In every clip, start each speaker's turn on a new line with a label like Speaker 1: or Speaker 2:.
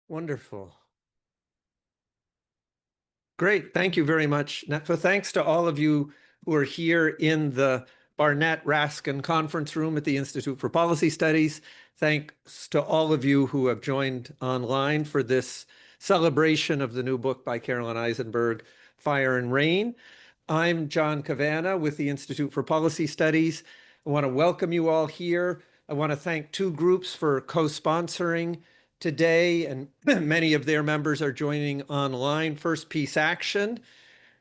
Speaker 1: Wonderful. Great. Thank you very much, Netfa. Thanks to all of you who are here in the Barnett Raskin Conference Room at the Institute for Policy Studies. Thanks to all of you who have joined online for this celebration of the new book by Carolyn Eisenberg, Fire and Rain. I'm John Cavanna with the Institute for Policy Studies. I want to welcome you all here. I want to thank two groups for co-sponsoring today, and many of their members are joining online. First, Peace Action,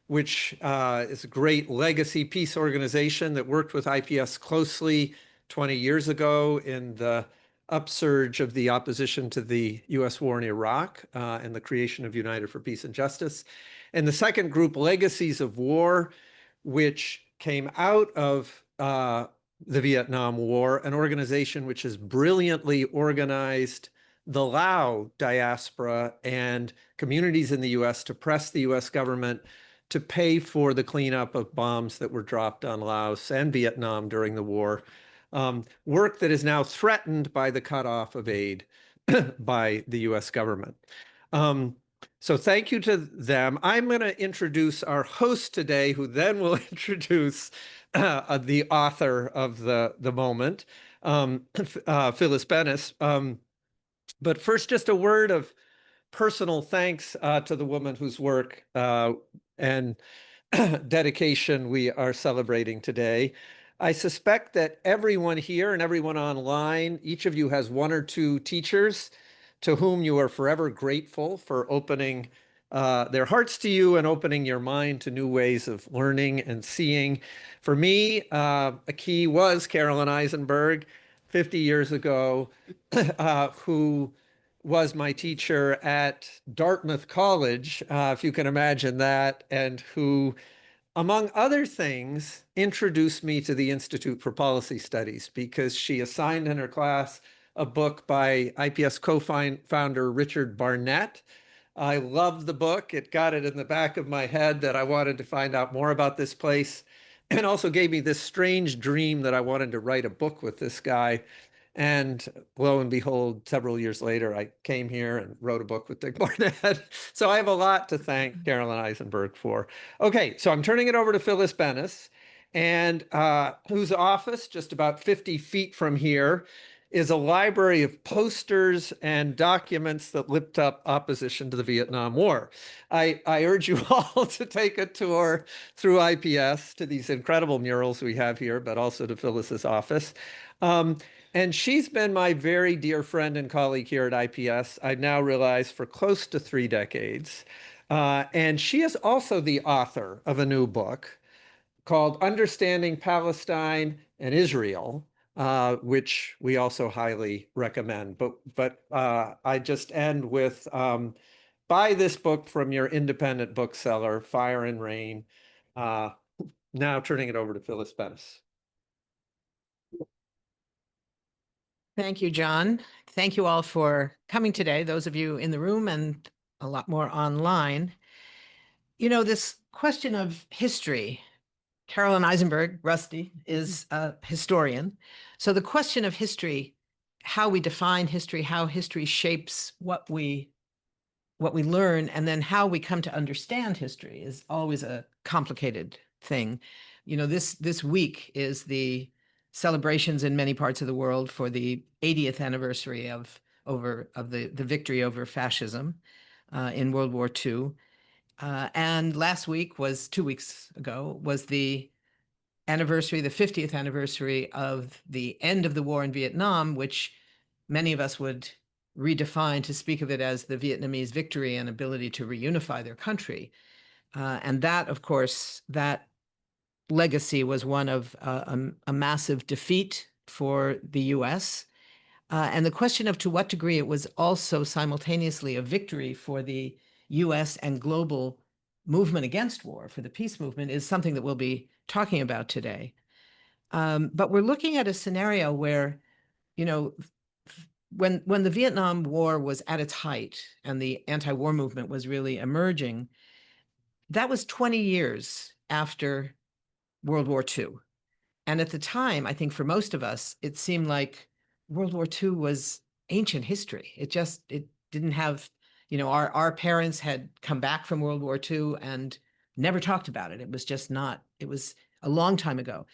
Speaker 1: which is a great legacy peace organization that worked with IPS closely 20 years ago in the upsurge of the opposition to the US war in Iraq and the creation of United for Peace and Justice. And the second group, Legacies of War, which came out of the Vietnam War, an organization which has brilliantly organized the Lao diaspora and communities in the US to press the US government to pay for the cleanup of bombs that were dropped on Laos and Vietnam during the war. Work that is now threatened by the cutoff of aid by the US government. So thank you to them. I'm going to introduce our host today, who then will introduce the author of the moment, Phyllis Bennis. But first, just a word of personal thanks to the woman whose work and dedication we are celebrating today. I suspect that everyone here and everyone online, each of you has one or two teachers to whom you are forever grateful for opening their hearts to you and opening your mind to new ways of learning and seeing. For me, a key was Carolyn Eisenberg, 50 years ago, who was my teacher at Dartmouth College, if you can imagine that, and who, among other things, introduced me to the Institute for Policy Studies because she assigned in her class a book by IPS co-founder Richard Barnett. I loved the book. It got it in the back of my head that I wanted to find out more about this place, and also gave me this strange dream that I wanted to write a book with this guy. And lo and behold, several years later, I came here and wrote a book with Dick Barnett. So I have a lot to thank Carolyn Eisenberg for. Okay, so I'm turning it over to Phyllis Bennis, and whose office, just about 50 feet from here, is a library of posters and documents that lift up opposition to the Vietnam War. I urge you all to take a tour through IPS to these incredible murals we have here, but also to Phyllis's office. And she's been my very dear friend and colleague here at IPS, I now realize, for close to 3 decades. And she is also the author of a new book called Understanding Palestine and Israel, which we also highly recommend. But I just end with, buy this book from your independent bookseller, Fire and Rain. Now turning it over to Phyllis Bennis.
Speaker 2: Thank you, John. Thank you all for coming today, those of you in the room and a lot more online. You know, this question of history, Carolyn Eisenberg, Rusti, is a historian. So the question of history, how we define history, how history shapes what we learn, and then how we come to understand history is always a complicated thing. You know, this week is the celebrations in many parts of the world for the 80th anniversary of the victory over fascism in World War II. And last week was 2 weeks ago, was the anniversary, the 50th anniversary of the end of the war in Vietnam, which many of us would redefine to speak of it as the Vietnamese victory and ability to reunify their country. And that, of course, that legacy was one of a massive defeat for the US. And the question of to what degree it was also simultaneously a victory for the US and global movement against war, for the peace movement, is something that we'll be talking about today. But we're looking at a scenario where, you know, when the Vietnam War was at its height and the anti-war movement was really emerging, that was 20 years after World War II. And at the time, I think for most of us, it seemed like World War II was ancient history. It didn't have You know, our parents had come back from World War II and never talked about it. It was just not, it was a long time ago.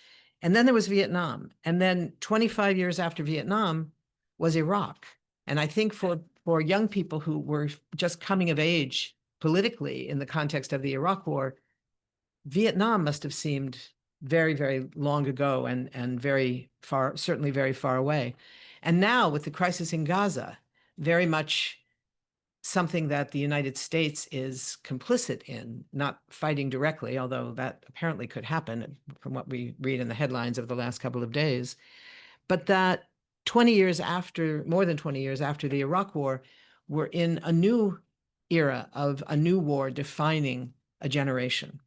Speaker 2: And then there was Vietnam. And then 25 years after Vietnam was Iraq. And I think for young people who were just coming of age politically in the context of the Iraq War, Vietnam must have seemed very, very long ago and very far, certainly very far away. And now with the crisis in Gaza, very much something that the United States is complicit in, not fighting directly, although that apparently could happen from what we read in the headlines of the last couple of days. But that 20 years after, more than 20 years after the Iraq War, we're in a new era of a new war defining a generation.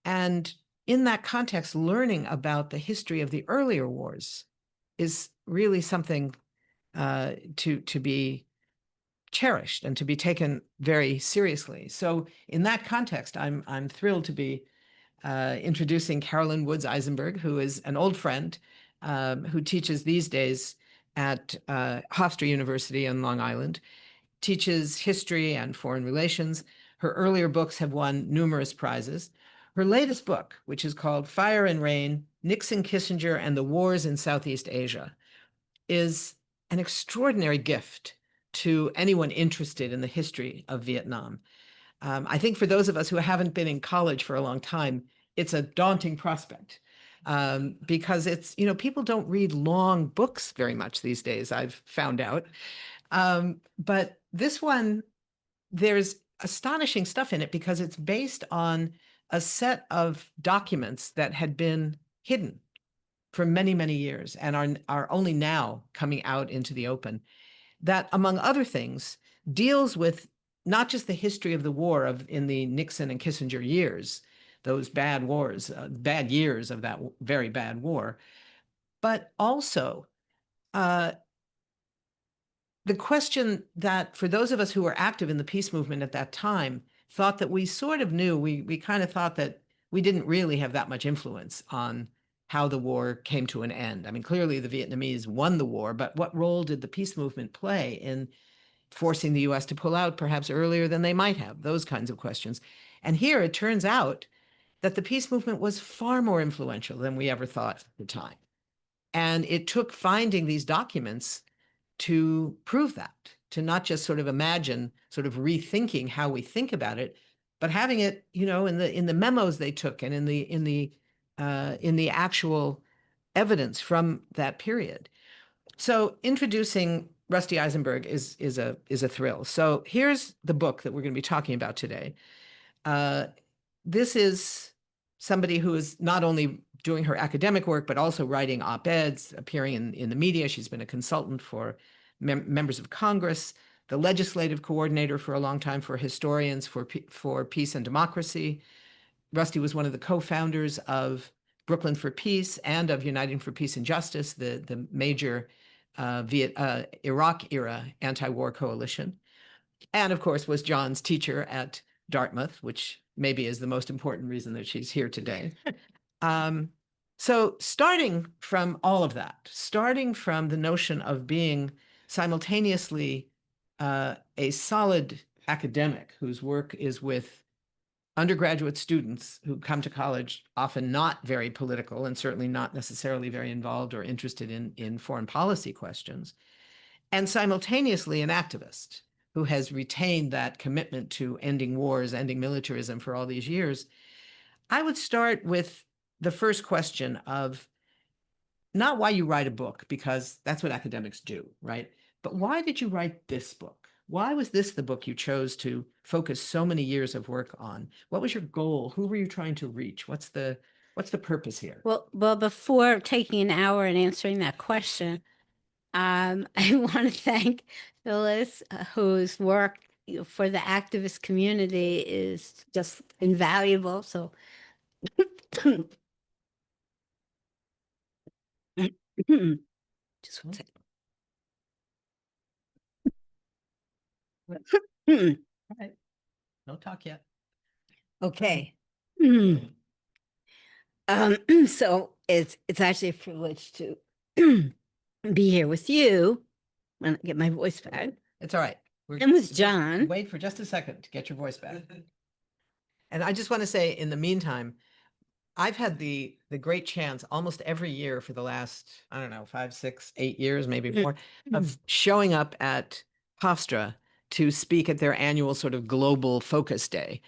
Speaker 2: And in that context, learning about the history of the earlier wars is really something to be cherished and to be taken very seriously. So in that context, I'm thrilled to be introducing Carolyn Woods Eisenberg, who is an old friend who teaches these days at Hofstra University on Long Island, teaches history and foreign relations. Her earlier books have won numerous prizes. Her latest book, which is called Fire and Rain, Nixon, Kissinger, and the Wars in Southeast Asia, is an extraordinary gift to anyone interested in the history of Vietnam. I think for those of us who haven't been in college for a long time, it's a daunting prospect because it's, you know, people don't read long books very much these days, I've found out. But this one, there's astonishing stuff in it because it's based on a set of documents that had been hidden for many, many years and are only now coming out into the open. That, among other things, deals with not just the history of the war in the Nixon and Kissinger years, those bad wars, bad years of that very bad war, but also the question that for those of us who were active in the peace movement at that time, thought that we sort of knew, we kind of thought that we didn't really have that much influence on how the war came to an end. I mean, clearly the Vietnamese won the war, but what role did the peace movement play in forcing the US to pull out perhaps earlier than they might have? Those kinds of questions. And here it turns out that the peace movement was far more influential than we ever thought at the time. And it took finding these documents to prove that, to not just sort of imagine, sort of rethinking how we think about it, but having it, you know, in the memos they took and in the actual evidence from that period. So introducing Rusti Eisenberg is a thrill. So here's the book that we're going to be talking about today. This is somebody who is not only doing her academic work, but also writing op-eds, appearing in the media. She's been a consultant for members of Congress, the legislative coordinator for a long time for historians for peace and democracy. Rusti was one of the co-founders of Brooklyn for Peace and of Uniting for Peace and Justice, the major Iraq-era anti-war coalition. And of course was John's teacher at Dartmouth, which maybe is the most important reason that she's here today. So starting from all of that, starting from the notion of being simultaneously a solid academic whose work is with undergraduate students who come to college, often not very political and certainly not necessarily very involved or interested in foreign policy questions, and simultaneously an activist who has retained that commitment to ending wars, ending militarism for all these years. I would start with the first question of not why you write a book, because that's what academics do, right? But why did you write this book? Why was this the book you chose to focus so many years of work on? What was your goal? Who were you trying to reach? What's the purpose here?
Speaker 3: Well, before taking an hour and answering that question, I want to thank Phyllis, whose work for the activist community is just invaluable. So just one second.
Speaker 2: All right. No talk yet.
Speaker 3: Okay. So it's actually a privilege to be here with you. When I get my voice back.
Speaker 2: It's all right.
Speaker 3: And with John.
Speaker 2: Wait for just a second to get your voice back. And I just want to say, in the meantime, I've had the great chance almost every year for the last, I don't know, 5, 6, 8 years, maybe more, of showing up at Hofstra to speak at their annual sort of global focus day.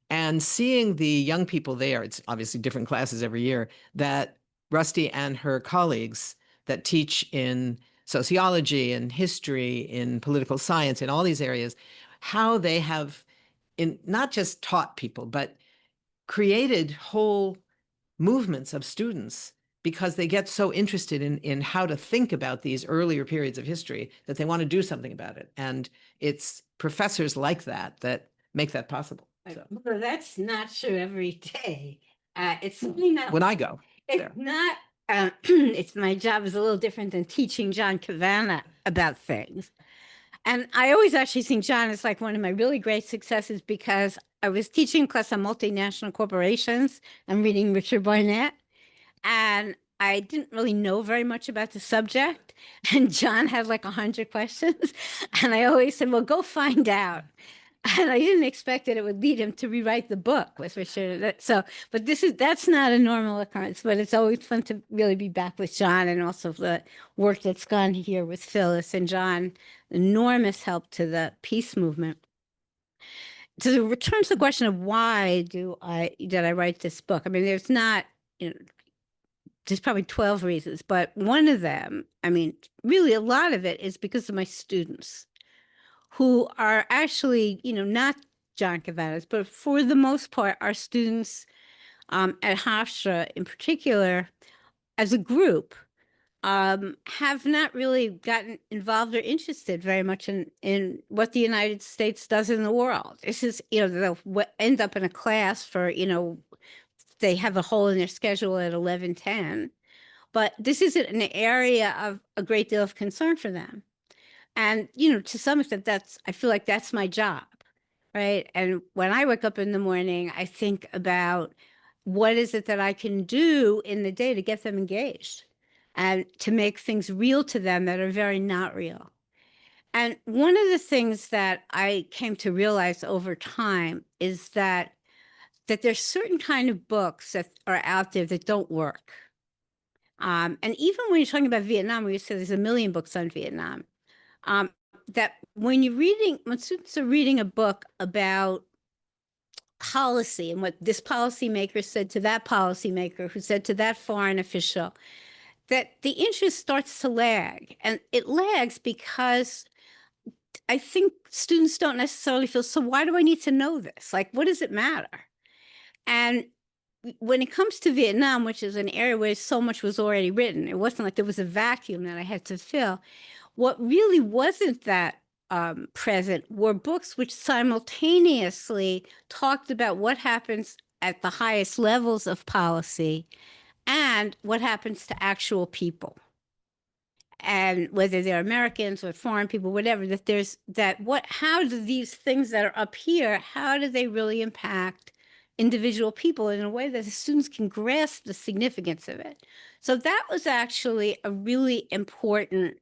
Speaker 2: And seeing the young people there, it's obviously different classes every year, that Rusti and her colleagues that teach in sociology and history, in political science, in all these areas, how they have not just taught people, but created whole movements of students because they get so interested in how to think about these earlier periods of history that they want to do something about it. And it's professors like that that make that possible. So,
Speaker 3: Well, that's not true every day. It's certainly not.
Speaker 2: when I go
Speaker 3: It's
Speaker 2: there.
Speaker 3: not. It's my job is a little different than teaching John Kavanagh about things. And I always actually think John is like one of my really great successes because I was teaching a class on multinational corporations. I'm reading Richard Barnett, and I didn't really know very much about the subject. And John had like 100 questions. And I always said, well, go find out. And I didn't expect that it would lead him to rewrite the book with Richard. So, but that's not a normal occurrence, but it's always fun to really be back with John, and also the work that's gone here with Phyllis and John, enormous help to the peace movement. To return to the question of why did I write this book? I mean, there's not, there's probably 12 reasons, but one of them, I mean, really a lot of it is because of my students, who are actually, not John Kavanagh's, but for the most part, our students at Hofstra in particular, as a group, have not really gotten involved or interested very much in what the United States does in the world. This is, they'll end up in a class for, they have a hole in their schedule at 11:10, but this isn't an area of a great deal of concern for them. And, to some extent, I feel like that's my job, right? And when I wake up in the morning, I think about what is it that I can do in the day to get them engaged and to make things real to them that are very not real. And one of the things that I came to realize over time is that there's certain kind of books that are out there that don't work. And even when you're talking about Vietnam, we say there's a million books on Vietnam. That when students are reading a book about policy and what this policymaker said to that policymaker who said to that foreign official, that the interest starts to lag. And it lags because I think students don't necessarily feel, so why do I need to know this? Like, what does it matter? And when it comes to Vietnam, which is an area where so much was already written, it wasn't like there was a vacuum that I had to fill. What really wasn't that present were books which simultaneously talked about what happens at the highest levels of policy and what happens to actual people. And whether they're Americans or foreign people, whatever, how do these things that are up here, how do they really impact individual people in a way that the students can grasp the significance of it? So that was actually a really important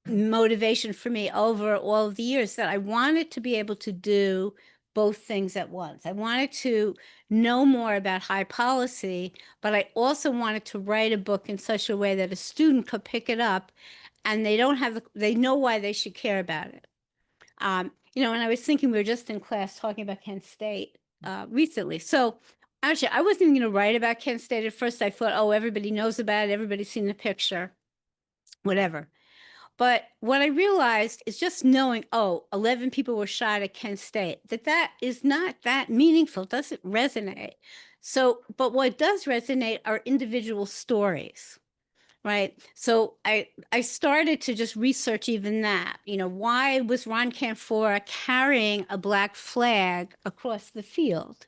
Speaker 3: motivation for me over all of the years, that I wanted to be able to do both things at once. I wanted to know more about high policy, but I also wanted to write a book in such a way that a student could pick it up and they know why they should care about it. And I was thinking, we were just in class talking about Kent State recently. So actually, I wasn't even going to write about Kent State at first. I thought, oh, everybody knows about it. Everybody's seen the picture, whatever. But what I realized is just knowing, 11 people were shot at Kent State, that is not that meaningful. It doesn't resonate. So, but what does resonate are individual stories, right? So I started to just research even that. Why was Ron Canfora carrying a black flag across the field,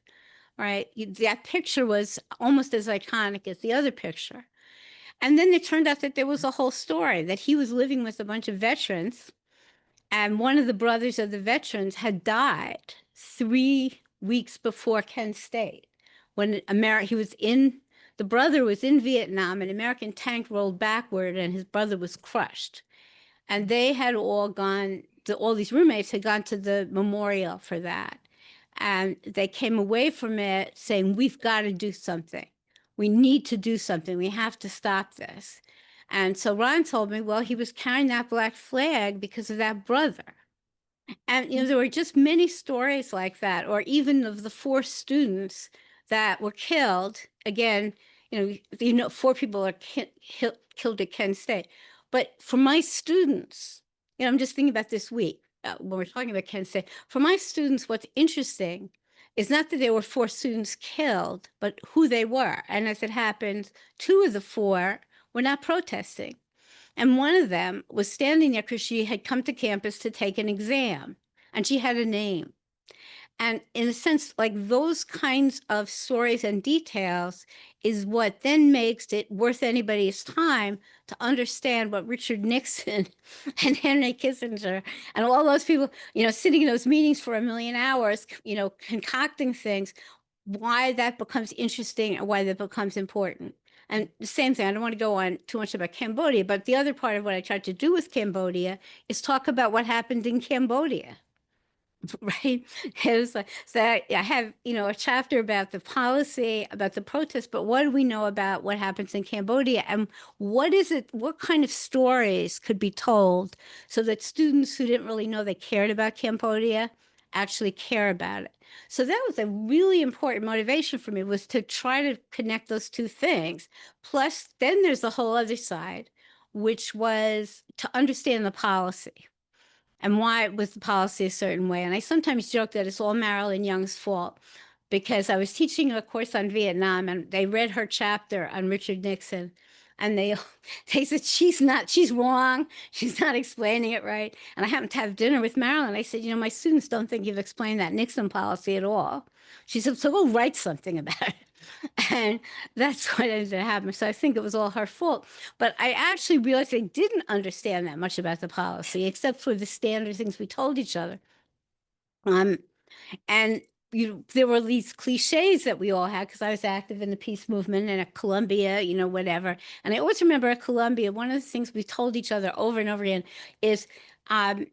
Speaker 3: right? That picture was almost as iconic as the other picture. And then it turned out that there was a whole story, that he was living with a bunch of veterans, and one of the brothers of the veterans had died 3 weeks before Kent State, when the brother was in Vietnam, an American tank rolled backward and his brother was crushed. And they had all gone all these roommates had gone to the memorial for that. And they came away from it saying, we've got to do something. We need to do something. We have to stop this. And so Ron told me, well, he was carrying that black flag because of that brother. And, there were just many stories like that, or even of the 4 students that were killed. Again, 4 people are killed at Kent State. But for my students, I'm just thinking about this week when we're talking about Kent State. For my students, what's interesting is not that there were 4 students killed, but who they were. And as it happened, 2 of the 4 were not protesting. And one of them was standing there because she had come to campus to take an exam, and she had a name. And in a sense, like those kinds of stories and details is what then makes it worth anybody's time to understand what Richard Nixon and Henry Kissinger and all those people, sitting in those meetings for 1,000,000 hours, concocting things, why that becomes interesting and why that becomes important. And the same thing, I don't want to go on too much about Cambodia, but the other part of what I tried to do with Cambodia is talk about what happened in Cambodia. Right. It was like, so I have, a chapter about the policy, about the protests, but what do we know about what happens in Cambodia? And what kind of stories could be told so that students who didn't really know they cared about Cambodia actually care about it? So that was a really important motivation for me, was to try to connect those 2 things. Plus, then there's the whole other side, which was to understand the policy. And why was the policy a certain way? And I sometimes joke that it's all Marilyn Young's fault, because I was teaching a course on Vietnam, and they read her chapter on Richard Nixon, and they said, she's wrong. She's not explaining it right. And I happened to have dinner with Marilyn. I said, my students don't think you've explained that Nixon policy at all. She said, so go write something about it. And that's what ended up happening. So I think it was all her fault. But I actually realized I didn't understand that much about the policy, except for the standard things we told each other. And there were these cliches that we all had, because I was active in the peace movement and at Columbia, whatever. And I always remember at Columbia, one of the things we told each other over and over again is that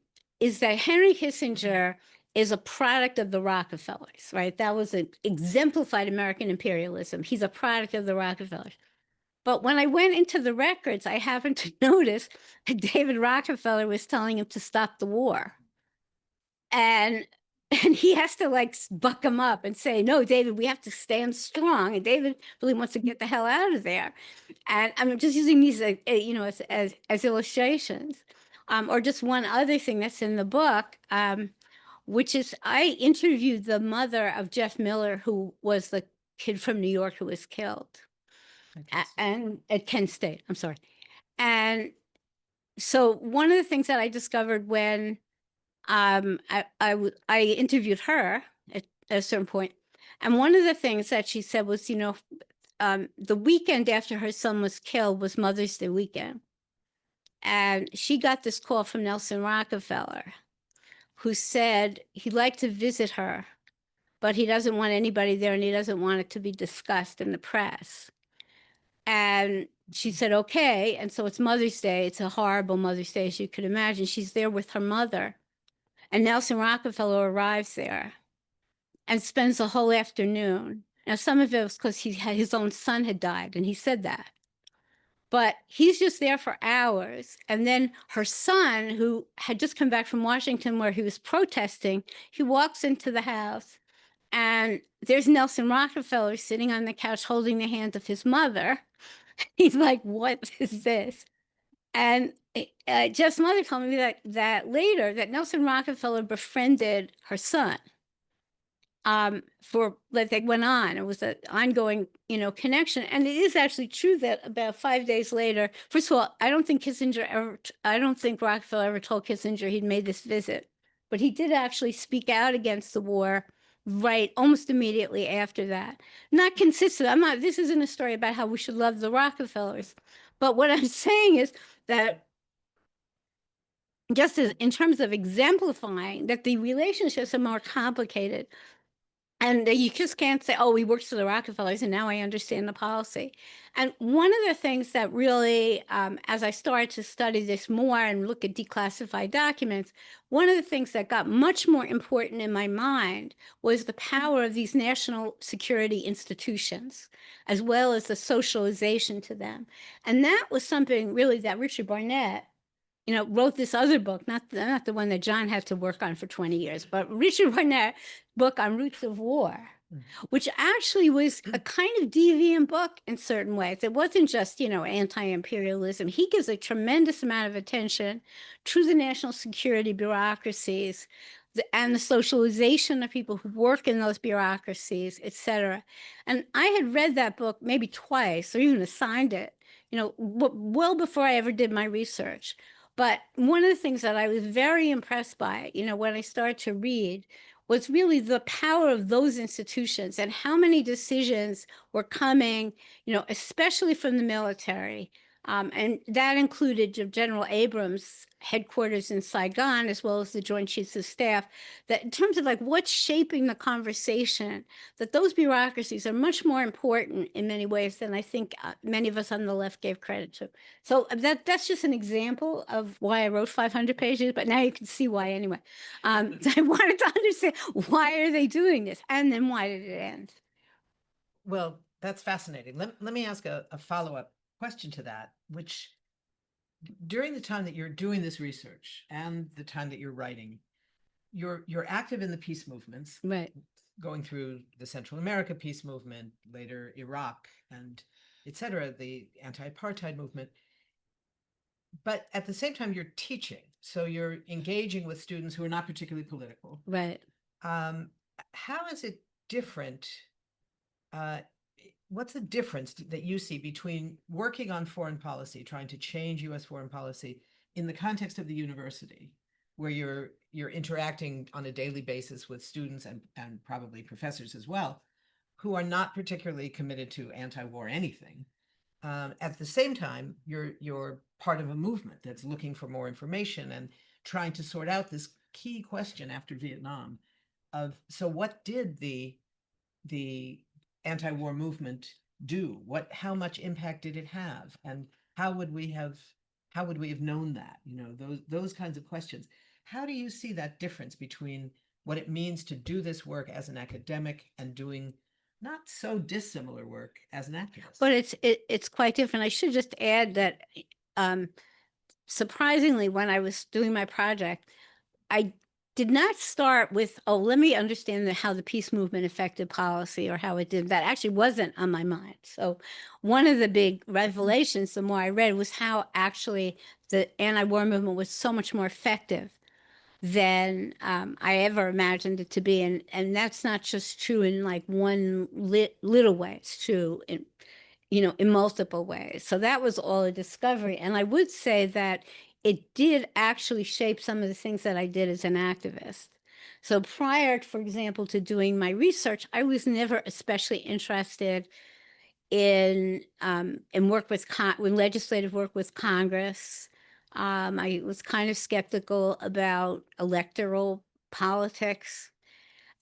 Speaker 3: Henry Kissinger is a product of the Rockefellers, right? That was an exemplified American imperialism. He's a product of the Rockefellers. But when I went into the records, I happened to notice that David Rockefeller was telling him to stop the war. And he has to buck him up and say, no, David, we have to stand strong. And David really wants to get the hell out of there. And I'm just using these, as illustrations. Or just one other thing that's in the book, which is I interviewed the mother of Jeff Miller, who was the kid from New York who was killed and at Kent State. I'm sorry. And so one of the things that I discovered when I interviewed her at a certain point, and one of the things that she said was, the weekend after her son was killed was Mother's Day weekend. And she got this call from Nelson Rockefeller, who said he'd like to visit her, but he doesn't want anybody there, and he doesn't want it to be discussed in the press. And she said, okay. And so it's Mother's Day. It's a horrible Mother's Day, as you could imagine. She's there with her mother. And Nelson Rockefeller arrives there and spends the whole afternoon. Now, some of it was because his own son had died, and he said that. But he's just there for hours. And then her son, who had just come back from Washington where he was protesting, he walks into the house, and there's Nelson Rockefeller sitting on the couch holding the hand of his mother. He's like, what is this? And Jeff's mother told me that later, that Nelson Rockefeller befriended her son. They went on. It was an ongoing, connection. And it is actually true that about 5 days later, first of all, I don't think Rockefeller ever told Kissinger he'd made this visit, but he did actually speak out against the war right almost immediately after that. Not consistent. This isn't a story about how we should love the Rockefellers, but what I'm saying is that just as in terms of exemplifying that the relationships are more complicated, And you just can't say, oh, we worked for the Rockefellers and now I understand the policy. And one of the things that really, as I started to study this more and look at declassified documents, one of the things that got much more important in my mind was the power of these national security institutions, as well as the socialization to them. And that was something really that Richard Barnett, wrote this other book, not the one that John had to work on for 20 years, but Richard Barnett book on Roots of War, which actually was a kind of deviant book in certain ways. It wasn't just, anti-imperialism. He gives a tremendous amount of attention to the national security bureaucracies and the socialization of people who work in those bureaucracies, et cetera. And I had read that book maybe twice or even assigned it, well before I ever did my research. But one of the things that I was very impressed by, when I started to read, was really the power of those institutions and how many decisions were coming, especially from the military. And that included General Abrams' headquarters in Saigon, as well as the Joint Chiefs of Staff, that in terms of like what's shaping the conversation, that those bureaucracies are much more important in many ways than I think many of us on the left gave credit to. So that's just an example of why I wrote 500 pages, but now you can see why anyway. So I wanted to understand, why are they doing this? And then why did it end?
Speaker 2: Well, that's fascinating. Let me ask a follow-up question to that, which during the time that you're doing this research and the time that you're writing, you're active in the peace movements,
Speaker 3: Right.
Speaker 2: going through the Central America peace movement, later Iraq, and et cetera, the anti-apartheid movement. But at the same time, you're teaching. So you're engaging with students who are not particularly political.
Speaker 3: Right.
Speaker 2: How is it different? What's the difference that you see between working on foreign policy, trying to change U.S. foreign policy in the context of the university, where you're interacting on a daily basis with students and probably professors as well, who are not particularly committed to anti-war anything. At the same time, you're part of a movement that's looking for more information and trying to sort out this key question after Vietnam of, so what did the anti-war movement do? How much impact did it have? And how would we have known that? Those kinds of questions. How do you see that difference between what it means to do this work as an academic and doing not so dissimilar work as an activist?
Speaker 3: But it's quite different. I should just add that surprisingly, when I was doing my project, I did not start with, oh, let me understand how the peace movement affected policy or how it did. That actually wasn't on my mind. So one of the big revelations, the more I read, was how actually the anti-war movement was so much more effective than I ever imagined it to be. And that's not just true in like one little way. It's true in multiple ways. So that was all a discovery. And I would say that it did actually shape some of the things that I did as an activist. So prior, for example, to doing my research, I was never especially interested in work with legislative work with Congress. I was kind of skeptical about electoral politics.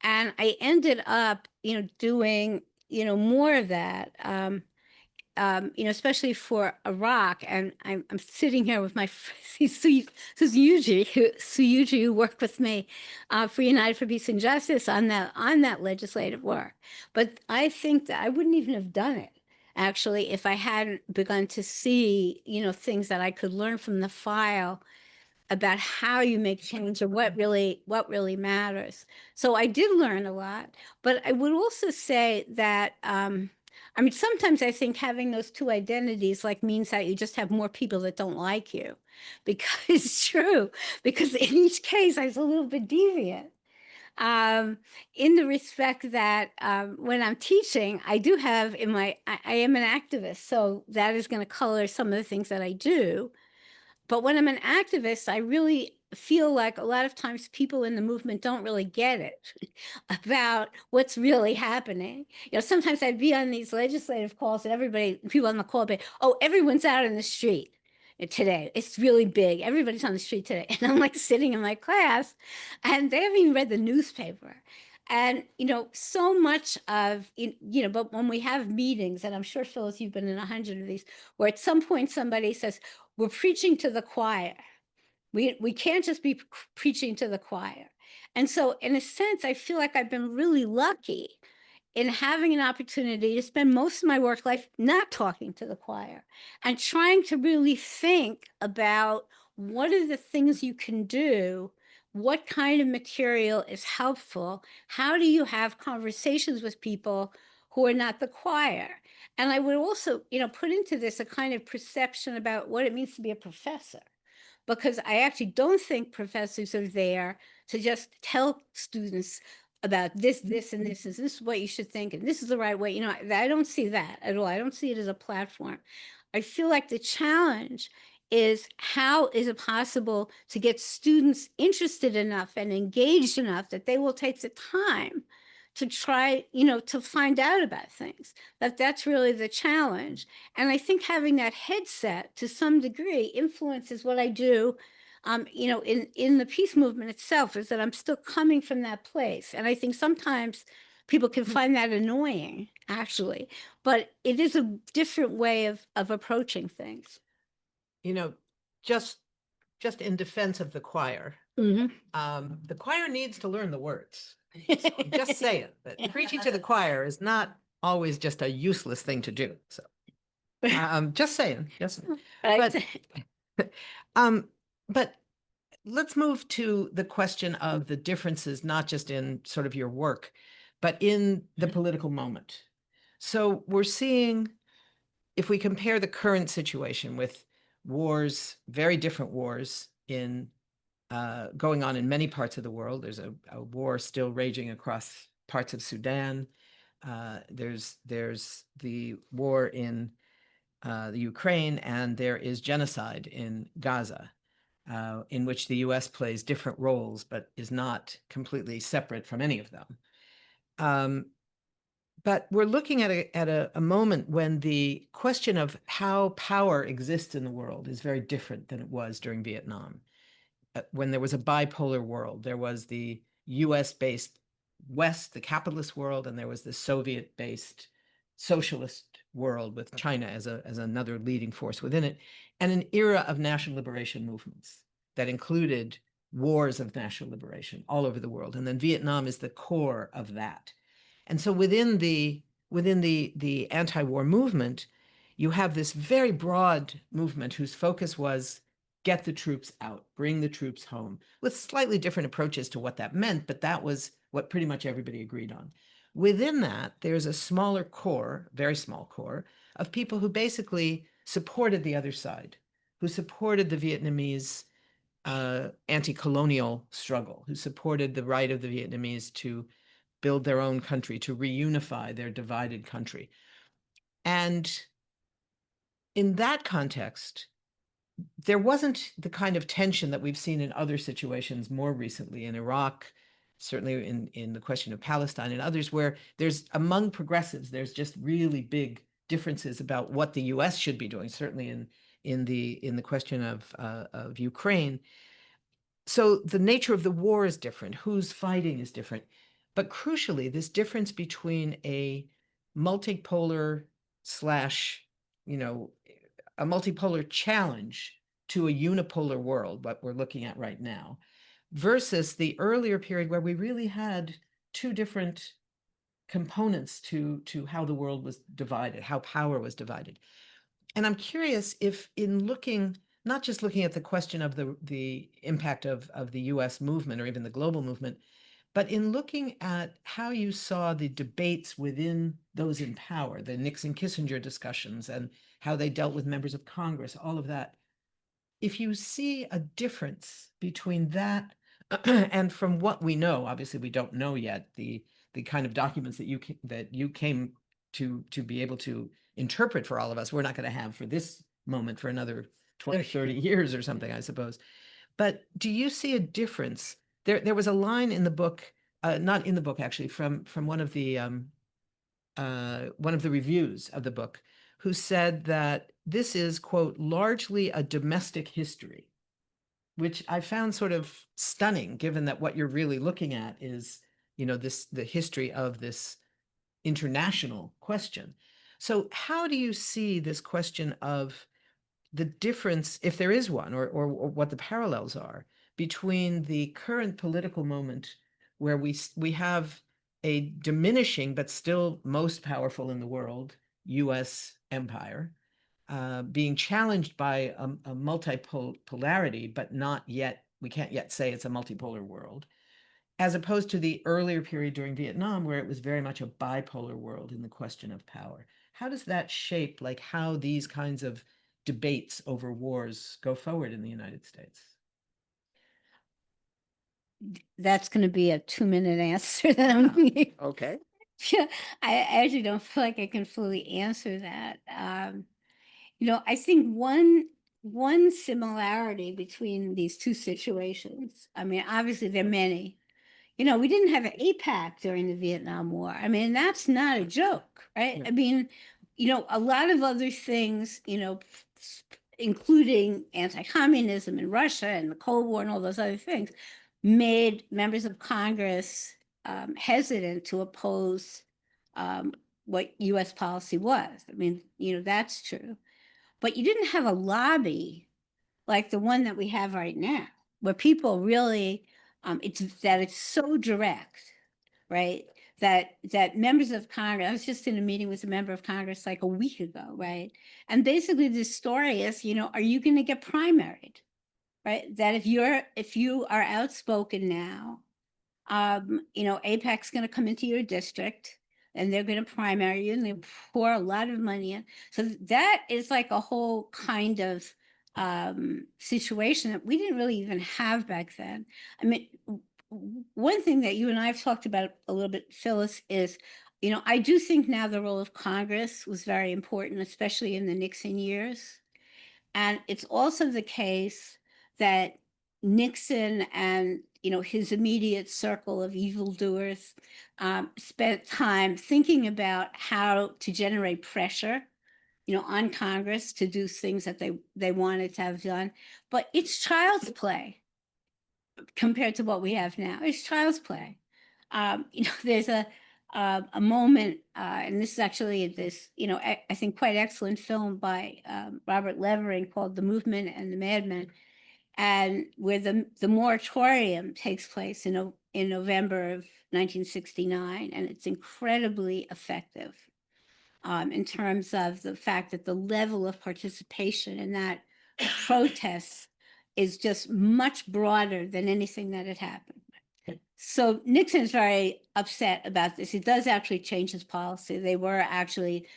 Speaker 3: And I ended up, doing, more of that. Especially for Iraq, and I'm sitting here with my Suyuji, who worked with me for United for Peace and Justice on that legislative work. But I think that I wouldn't even have done it actually if I hadn't begun to see things that I could learn from the file about how you make change or what really matters. So I did learn a lot, but I would also say that sometimes I think having those two identities means that you just have more people that don't like you, because it's true, because in each case I was a little bit deviant. In the respect that when I'm teaching, I do have I am an activist, so that is going to color some of the things that I do. But when I'm an activist, I really feel like a lot of times people in the movement don't really get it about what's really happening. Sometimes I'd be on these legislative calls and people on the call would be, oh, everyone's out in the street today. It's really big. Everybody's on the street today. And I'm sitting in my class and they haven't even read the newspaper. And, so much of, but when we have meetings, and I'm sure, Phyllis, you've been in 100 of these, where at some point somebody says, we're preaching to the choir. We can't just be preaching to the choir. And so, in a sense, I feel like I've been really lucky in having an opportunity to spend most of my work life not talking to the choir and trying to really think about what are the things you can do, what kind of material is helpful, how do you have conversations with people who are not the choir. And I would also, put into this a kind of perception about what it means to be a professor, because I actually don't think professors are there to just tell students about this, this, and this is what you should think, and this is the right way. I don't see that at all. I don't see it as a platform. I feel like the challenge is, how is it possible to get students interested enough and engaged enough that they will take the time to try, to find out about things. That's really the challenge. And I think having that headset to some degree influences what I do, in the peace movement itself, is that I'm still coming from that place. And I think sometimes people can find that annoying, actually, but it is a different way of approaching things.
Speaker 2: Just in defense of the choir,
Speaker 3: Mhm.
Speaker 2: the choir needs to learn the words. So I'm just saying that preaching to the choir is not always just a useless thing to do. So just saying.
Speaker 3: Right.
Speaker 2: But let's move to the question of the differences, not just in sort of your work, but in the political moment. So we're seeing, if we compare the current situation with wars, very different wars in going on in many parts of the world. There's a war still raging across parts of Sudan. There's the war in the Ukraine, and there is genocide in Gaza, in which the U.S. plays different roles, but is not completely separate from any of them. But we're looking at a moment when the question of how power exists in the world is very different than it was during Vietnam. When there was a bipolar world, there was the US-based West, the capitalist world, and there was the Soviet-based socialist world with China as another leading force within it, and an era of national liberation movements that included wars of national liberation all over the world. And then Vietnam is the core of that. And so within the anti-war movement, you have this very broad movement whose focus was get the troops out, bring the troops home, with slightly different approaches to what that meant, but that was what pretty much everybody agreed on. Within that, there's a smaller core, very small core, of people who basically supported the other side, who supported the Vietnamese anti-colonial struggle, who supported the right of the Vietnamese to build their own country, to reunify their divided country. And in that context, there wasn't the kind of tension that we've seen in other situations more recently in Iraq, certainly in the question of Palestine and others, where there's, among progressives, there's just really big differences about what the US should be doing, certainly in the question of Ukraine. So the nature of the war is different, who's fighting is different. But crucially, this difference between a multipolar slash, a multipolar challenge to a unipolar world, what we're looking at right now, versus the earlier period where we really had two different components to how the world was divided, how power was divided. And I'm curious if, in looking, not just looking at the question of the impact of the US movement or even the global movement, but in looking at how you saw the debates within those in power, the Nixon-Kissinger discussions and how they dealt with members of Congress, all of that, if you see a difference between that and from what we know, obviously we don't know yet, the kind of documents that you came to be able to interpret for all of us, we're not going to have for this moment for another 20, 30 years or something, I suppose. But do you see a difference? There was a line in the book, not in the book actually, from one of the reviews of the book, who said that this is, quote, largely a domestic history, which I found sort of stunning, given that what you're really looking at is the history of this international question. So how do you see this question of the difference, if there is one, or what the parallels are between the current political moment where we have a diminishing but still most powerful in the world U.S. empire being challenged by a multipolarity, but we can't yet say it's a multipolar world, as opposed to the earlier period during Vietnam, where it was very much a bipolar world in the question of power. How does that shape like how these kinds of debates over wars go forward in the United States?
Speaker 3: That's going to be a 2-minute answer that I'm going to
Speaker 2: Okay.
Speaker 3: Yeah, I actually don't feel like I can fully answer that. I think one similarity between these two situations, I mean, obviously there are many. We didn't have an APAC during the Vietnam War. I mean, that's not a joke, right?
Speaker 2: Yeah.
Speaker 3: I mean, a lot of other things, including anti-communism in Russia and the Cold War and all those other things, made members of Congress hesitant to oppose what U.S. policy was. I mean, that's true. But you didn't have a lobby like the one that we have right now, where people really, it's so direct, right? That members of Congress, I was just in a meeting with a member of Congress like a week ago, right? And basically the story is, are you going to get primaried, right? That if you are outspoken now, APAC's going to come into your district and they're going to primary you and they pour a lot of money in. So that is like a whole kind of situation that we didn't really even have back then. I mean, one thing that you and I have talked about a little bit, Phyllis, is, I do think now the role of Congress was very important, especially in the Nixon years. And it's also the case that Nixon and his immediate circle of evildoers spent time thinking about how to generate pressure, on Congress to do things that they wanted to have done. But it's child's play compared to what we have now. It's child's play. There's a moment, and this is actually this, I think quite excellent film by Robert Levering called "The Movement and the Madmen," and where the moratorium takes place in November of 1969, and it's incredibly effective in terms of the fact that the level of participation in that protest is just much broader than anything that had happened. So Nixon is very upset about this. He does actually change his policy. They were actually,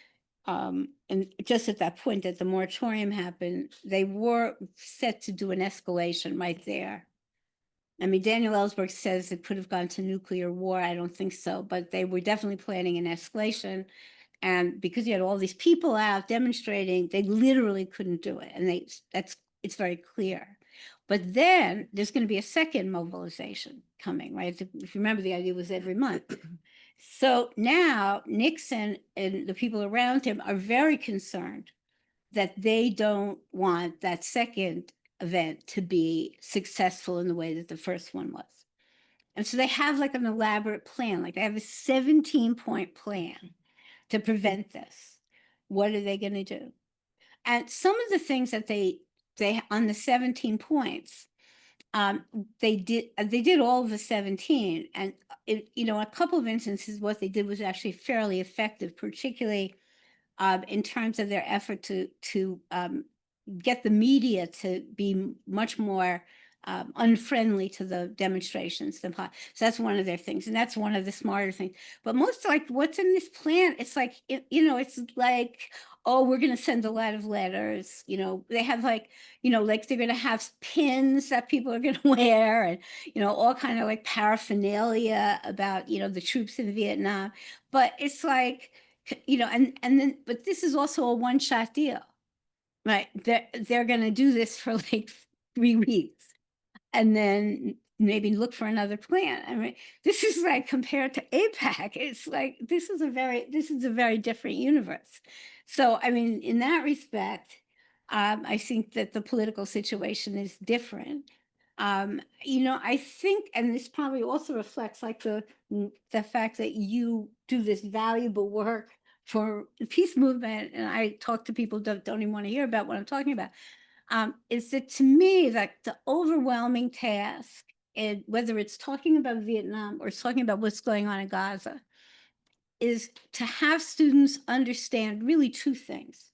Speaker 3: and just at that point that the moratorium happened, they were set to do an escalation right there. I mean, Daniel Ellsberg says it could have gone to nuclear war. I don't think so, but they were definitely planning an escalation. And because you had all these people out demonstrating, they literally couldn't do it. And it's very clear. But then there's going to be a second mobilization coming, right? If you remember, the idea was every month. So now Nixon and the people around him are very concerned that they don't want that second event to be successful in the way that the first one was. And so they have like an elaborate plan, like they have a 17-point plan to prevent this. What are they going to do? And some of the things that they on the 17 points, they did all of the 17, and a couple of instances, what they did was actually fairly effective, particularly in terms of their effort to get the media to be much more unfriendly to the demonstrations. So that's one of their things, and that's one of the smarter things. But most like what's in this plan, it's like it's like, oh, we're going to send a lot of letters. They have like like they're going to have pins that people are going to wear, and all kind of like paraphernalia about the troops in Vietnam. But it's like and then but this is also a one-shot deal. Right, they're going to do this for like 3 weeks, and then maybe look for another plan. I mean, this is like compared to APAC, it's like this is a very different universe. So, I mean, in that respect, I think that the political situation is different. I think, and this probably also reflects like the fact that you do this valuable work for the peace movement, and I talk to people that don't even want to hear about what I'm talking about, is that to me, that the overwhelming task, and whether it's talking about Vietnam or it's talking about what's going on in Gaza, is to have students understand really two things,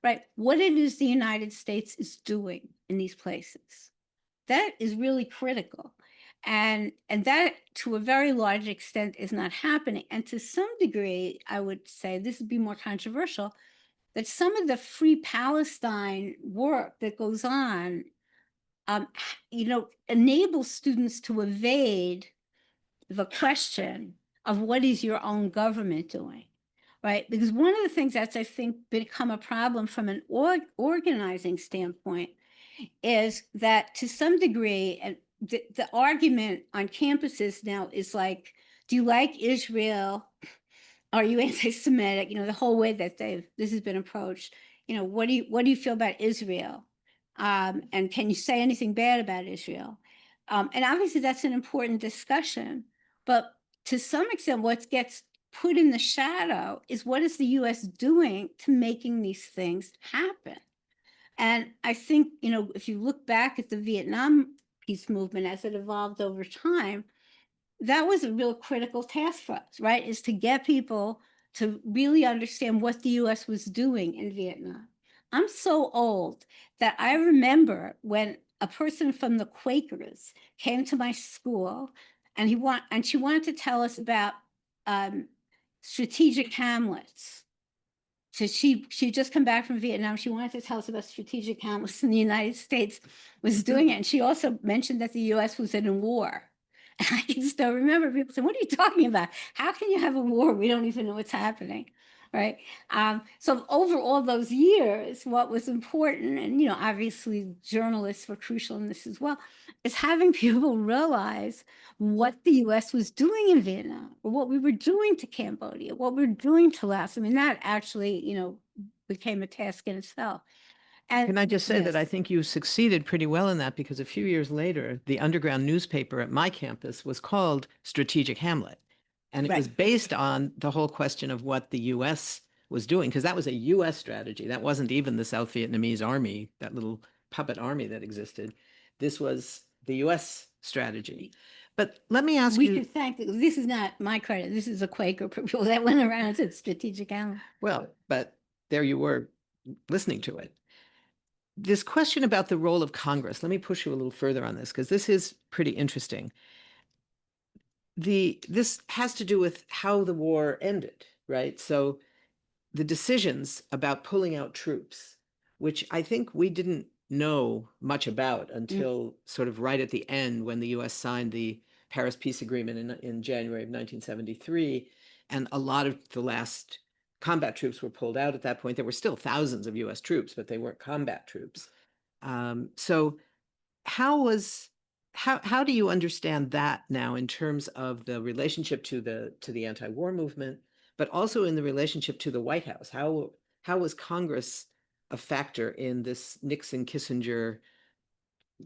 Speaker 3: right? What it is the United States is doing in these places. That is really critical. And that, to a very large extent, is not happening. And to some degree, I would say, this would be more controversial, that some of the Free Palestine work that goes on, enables students to evade the question of what is your own government doing, right? Because one of the things that's, I think, become a problem from an organizing standpoint is that to some degree, and the argument on campuses now is like, do you like Israel? Are you anti-Semitic? The whole way that this has been approached. What do you feel about Israel? And can you say anything bad about Israel? And obviously that's an important discussion, but to some extent, what gets put in the shadow is what is the U.S. doing to making these things happen? And I think, if you look back at the Vietnam peace movement as it evolved over time, that was a real critical task for us, right? Is to get people to really understand what the US was doing in Vietnam. I'm so old that I remember when a person from the Quakers came to my school and she wanted to tell us about strategic hamlets. So she just come back from Vietnam. She wanted to tell us about strategic hamlets, and the United States was doing it. And she also mentioned that the US was in a war. And I can still remember people saying, what are you talking about? How can you have a war? We don't even know what's happening, right? So over all those years, what was important, and obviously journalists were crucial in this as well, is having people realize what the US was doing in Vietnam, or what we were doing to Cambodia, what we were doing to Laos. I mean, that actually, became a task in itself. And
Speaker 2: Can I just say that
Speaker 3: yes.
Speaker 2: I think you succeeded pretty well in that, because a few years later, the underground newspaper at my campus was called Strategic Hamlet. And it was
Speaker 3: Right.
Speaker 2: based on the whole question of what the US was doing, because that was a US strategy. That wasn't even the South Vietnamese army, that little puppet army that existed. This was the US strategy. But let me ask
Speaker 3: We
Speaker 2: you.
Speaker 3: should thank, this is not my credit. This is a Quaker people that went around and said strategic hamlet.
Speaker 2: Well, but there you were listening to it. This question about the role of Congress, let me push you a little further on this, because this is pretty interesting. This has to do with how the war ended, right? So the decisions about pulling out troops, which I think we didn't know much about until sort of right at the end, when the US signed the Paris Peace Agreement in January of 1973, and a lot of the last combat troops were pulled out at that point. There were still thousands of US troops, but they weren't combat troops. So how do you understand that now in terms of the relationship to the anti-war movement, but also in the relationship to the White House? How was Congress a factor in this Nixon-Kissinger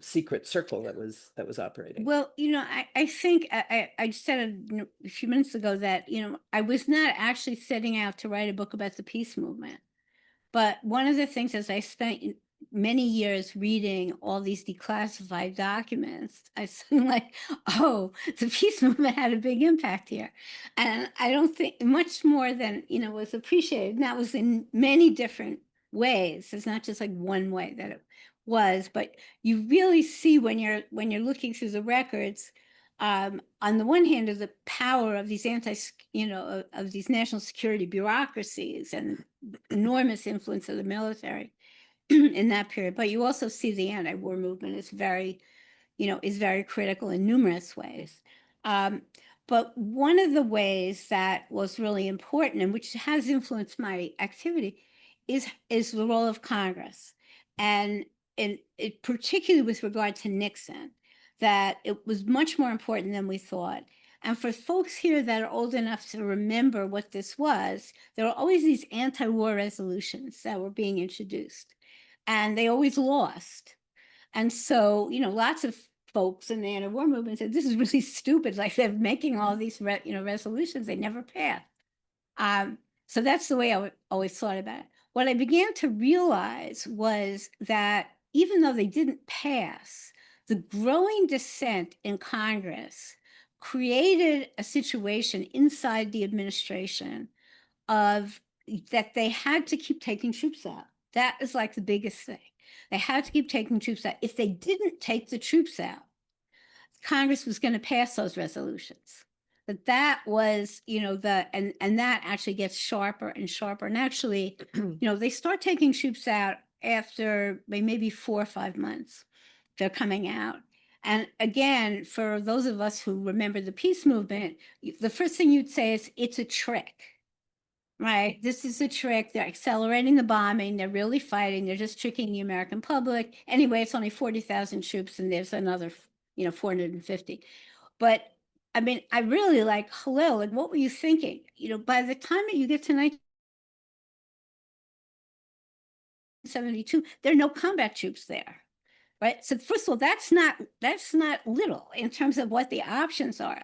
Speaker 2: secret circle that was operating?
Speaker 3: Well, I think I said a few minutes ago that, I was not actually setting out to write a book about the peace movement. But one of the things, as I spent many years reading all these declassified documents, I was like, oh, the peace movement had a big impact here. And I don't think much more than, was appreciated. And that was in many different ways. It's not just like one way that it was, but you really see when you're looking through the records, on the one hand, is the power of these of these national security bureaucracies and enormous influence of the military in that period. But you also see the anti-war movement is very critical in numerous ways. But one of the ways that was really important, and which has influenced my activity, is the role of Congress, and it particularly with regard to Nixon, that it was much more important than we thought. And for folks here that are old enough to remember what this was, there were always these anti-war resolutions that were being introduced, and they always lost. And so, lots of folks in the anti-war movement said, this is really stupid. Like they're making all these, resolutions, they never pass. So that's the way I always thought about it. What I began to realize was that even though they didn't pass, the growing dissent in Congress created a situation inside the administration of that they had to keep taking troops out. That is like the biggest thing. They had to keep taking troops out. If they didn't take the troops out, Congress was going to pass those resolutions. That was, and that actually gets sharper and sharper. And actually, they start taking troops out after maybe 4 or 5 months. They're coming out. And again, for those of us who remember the peace movement, the first thing you'd say is it's a trick, right? This is a trick. They're accelerating the bombing. They're really fighting. They're just tricking the American public. Anyway, it's only 40,000 troops and there's another, 450. But I mean, I really like, hello, like what were you thinking? By the time that you get to 1972, there are no combat troops there. Right. So first of all, that's not little in terms of what the options are.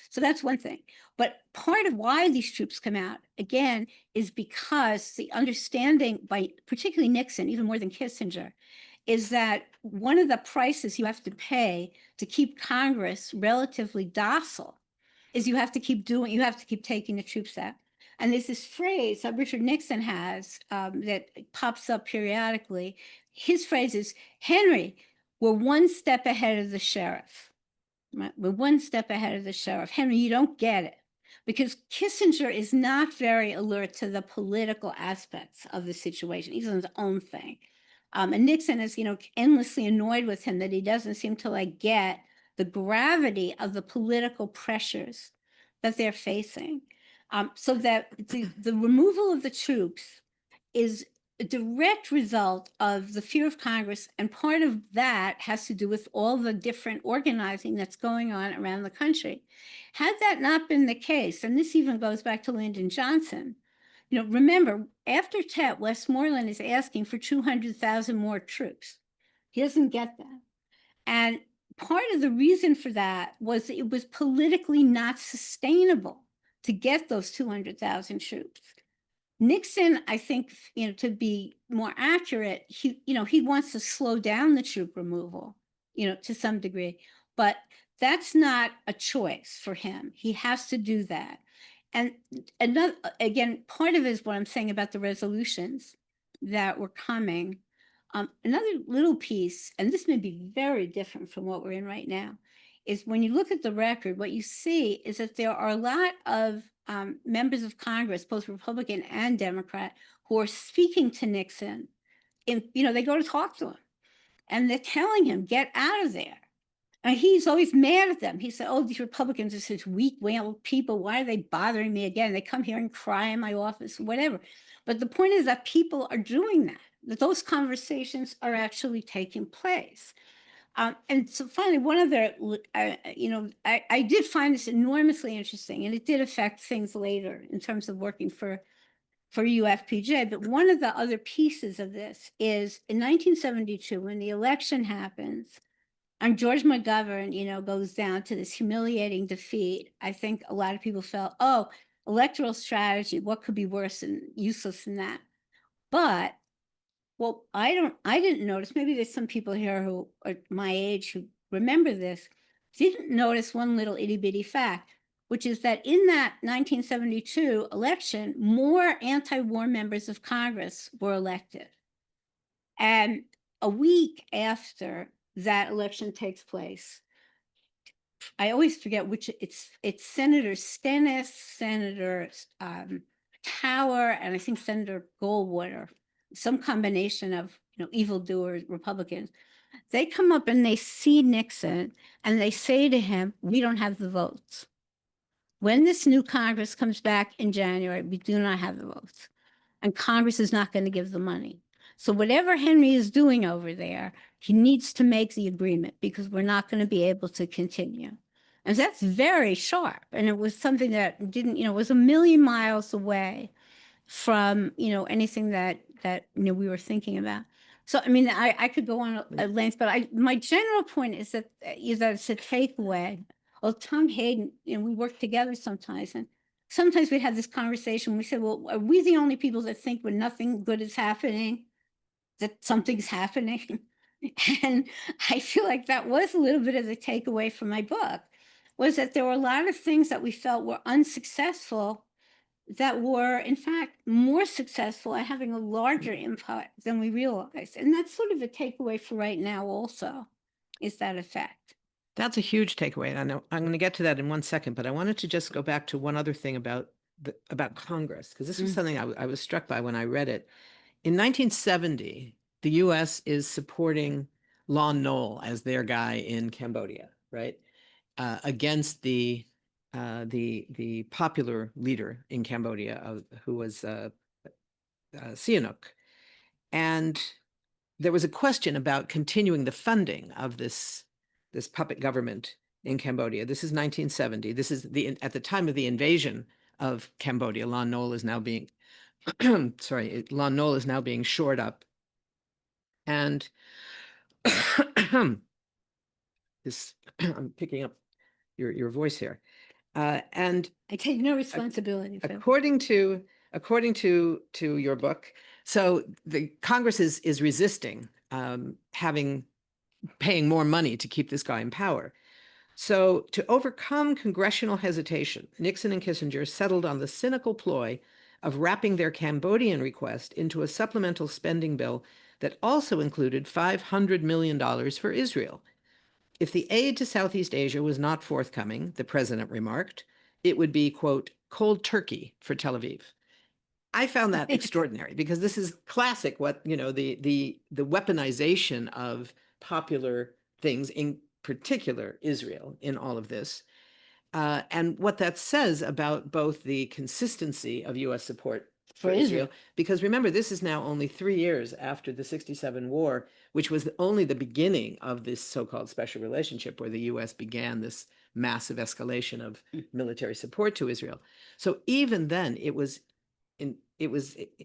Speaker 3: So that's one thing. But part of why these troops come out, again, is because the understanding by particularly Nixon, even more than Kissinger, is that one of the prices you have to pay to keep Congress relatively docile is you have to keep taking the troops out. And there's this phrase that Richard Nixon has that pops up periodically. His phrase is, Henry, we're one step ahead of the sheriff. Right? We're one step ahead of the sheriff. Henry, you don't get it. Because Kissinger is not very alert to the political aspects of the situation. He's on his own thing. And Nixon is, endlessly annoyed with him that he doesn't seem to get the gravity of the political pressures that they're facing. So that the removal of the troops is a direct result of the fear of Congress. And part of that has to do with all the different organizing that's going on around the country. Had that not been the case, and this even goes back to Lyndon Johnson, remember, after Tet, Westmoreland is asking for 200,000 more troops. He doesn't get that. And part of the reason for that was it was politically not sustainable to get those 200,000 troops. Nixon, I think, to be more accurate, he wants to slow down the troop removal, to some degree, but that's not a choice for him. He has to do that. And another, again, part of it is what I'm saying about the resolutions that were coming. Another little piece, and this may be very different from what we're in right now, is when you look at the record, what you see is that there are a lot of members of Congress, both Republican and Democrat, who are speaking to Nixon. They go to talk to him, and they're telling him, get out of there. And he's always mad at them. He said, oh, these Republicans are such weak-willed people. Why are they bothering me again? They come here and cry in my office, whatever. But the point is that people are doing that those conversations are actually taking place. And so finally, one other, I did find this enormously interesting, and it did affect things later in terms of working for UFPJ. But one of the other pieces of this is in 1972, when the election happens, and George McGovern, goes down to this humiliating defeat. I think a lot of people felt, oh, electoral strategy, what could be worse and useless than that? But well, I didn't notice, maybe there's some people here who are my age who remember this, didn't notice one little itty bitty fact, which is that in that 1972 election, more anti-war members of Congress were elected. And a week after that election takes place, I always forget which, it's Senator Stennis, Senator Tower, and I think Senator Goldwater, some combination of evildoers, Republicans. They come up and they see Nixon and they say to him, we don't have the votes. When this new Congress comes back in January, we do not have the votes. And Congress is not going to give the money. So whatever Henry is doing over there, he needs to make the agreement because we're not going to be able to continue. And that's very sharp. And it was something that didn't, was a million miles away from, anything that we were thinking about. So, I mean, I could go on at length, but my general point is that it's a takeaway. Well, Tom Hayden, we work together sometimes, and sometimes we have this conversation. We say, well, are we the only people that think when nothing good is happening, that something's happening? And I feel like that was a little bit of the takeaway from my book, was that there were a lot of things that we felt were unsuccessful that were, in fact, more successful at having a larger impact than we realized. And that's sort of a takeaway for right now also, is that effect.
Speaker 2: That's a huge takeaway. And I know I'm going to get to that in one second, but I wanted to just go back to one other thing about Congress, because this was something I was struck by when I read it. In 1970, the U.S. is supporting Lon Nol as their guy in Cambodia, right? Against the popular leader in Cambodia, who was Sihanouk. And there was a question about continuing the funding of this puppet government in Cambodia. This is 1970. This is at the time of the invasion of Cambodia. Lon Nol is now being Lon Nol is now being shored up. And this, I'm picking up your voice here. And
Speaker 3: I take no responsibility for it.
Speaker 2: according to your book, so the Congress is resisting paying more money to keep this guy in power. So to overcome congressional hesitation, Nixon and Kissinger settled on the cynical ploy of wrapping their Cambodian request into a supplemental spending bill that also included $500 million for Israel. If the aid to Southeast Asia was not forthcoming, the president remarked, it would be, quote, cold turkey for Tel Aviv. I found that extraordinary because this is classic the weaponization of popular things, in particular Israel, in all of this. And what that says about both the consistency of U.S. support for Israel, because remember, this is now only 3 years after the 1967 war, which was only the beginning of this so-called special relationship where the U.S. began this massive escalation of military support to Israel. So even then, it was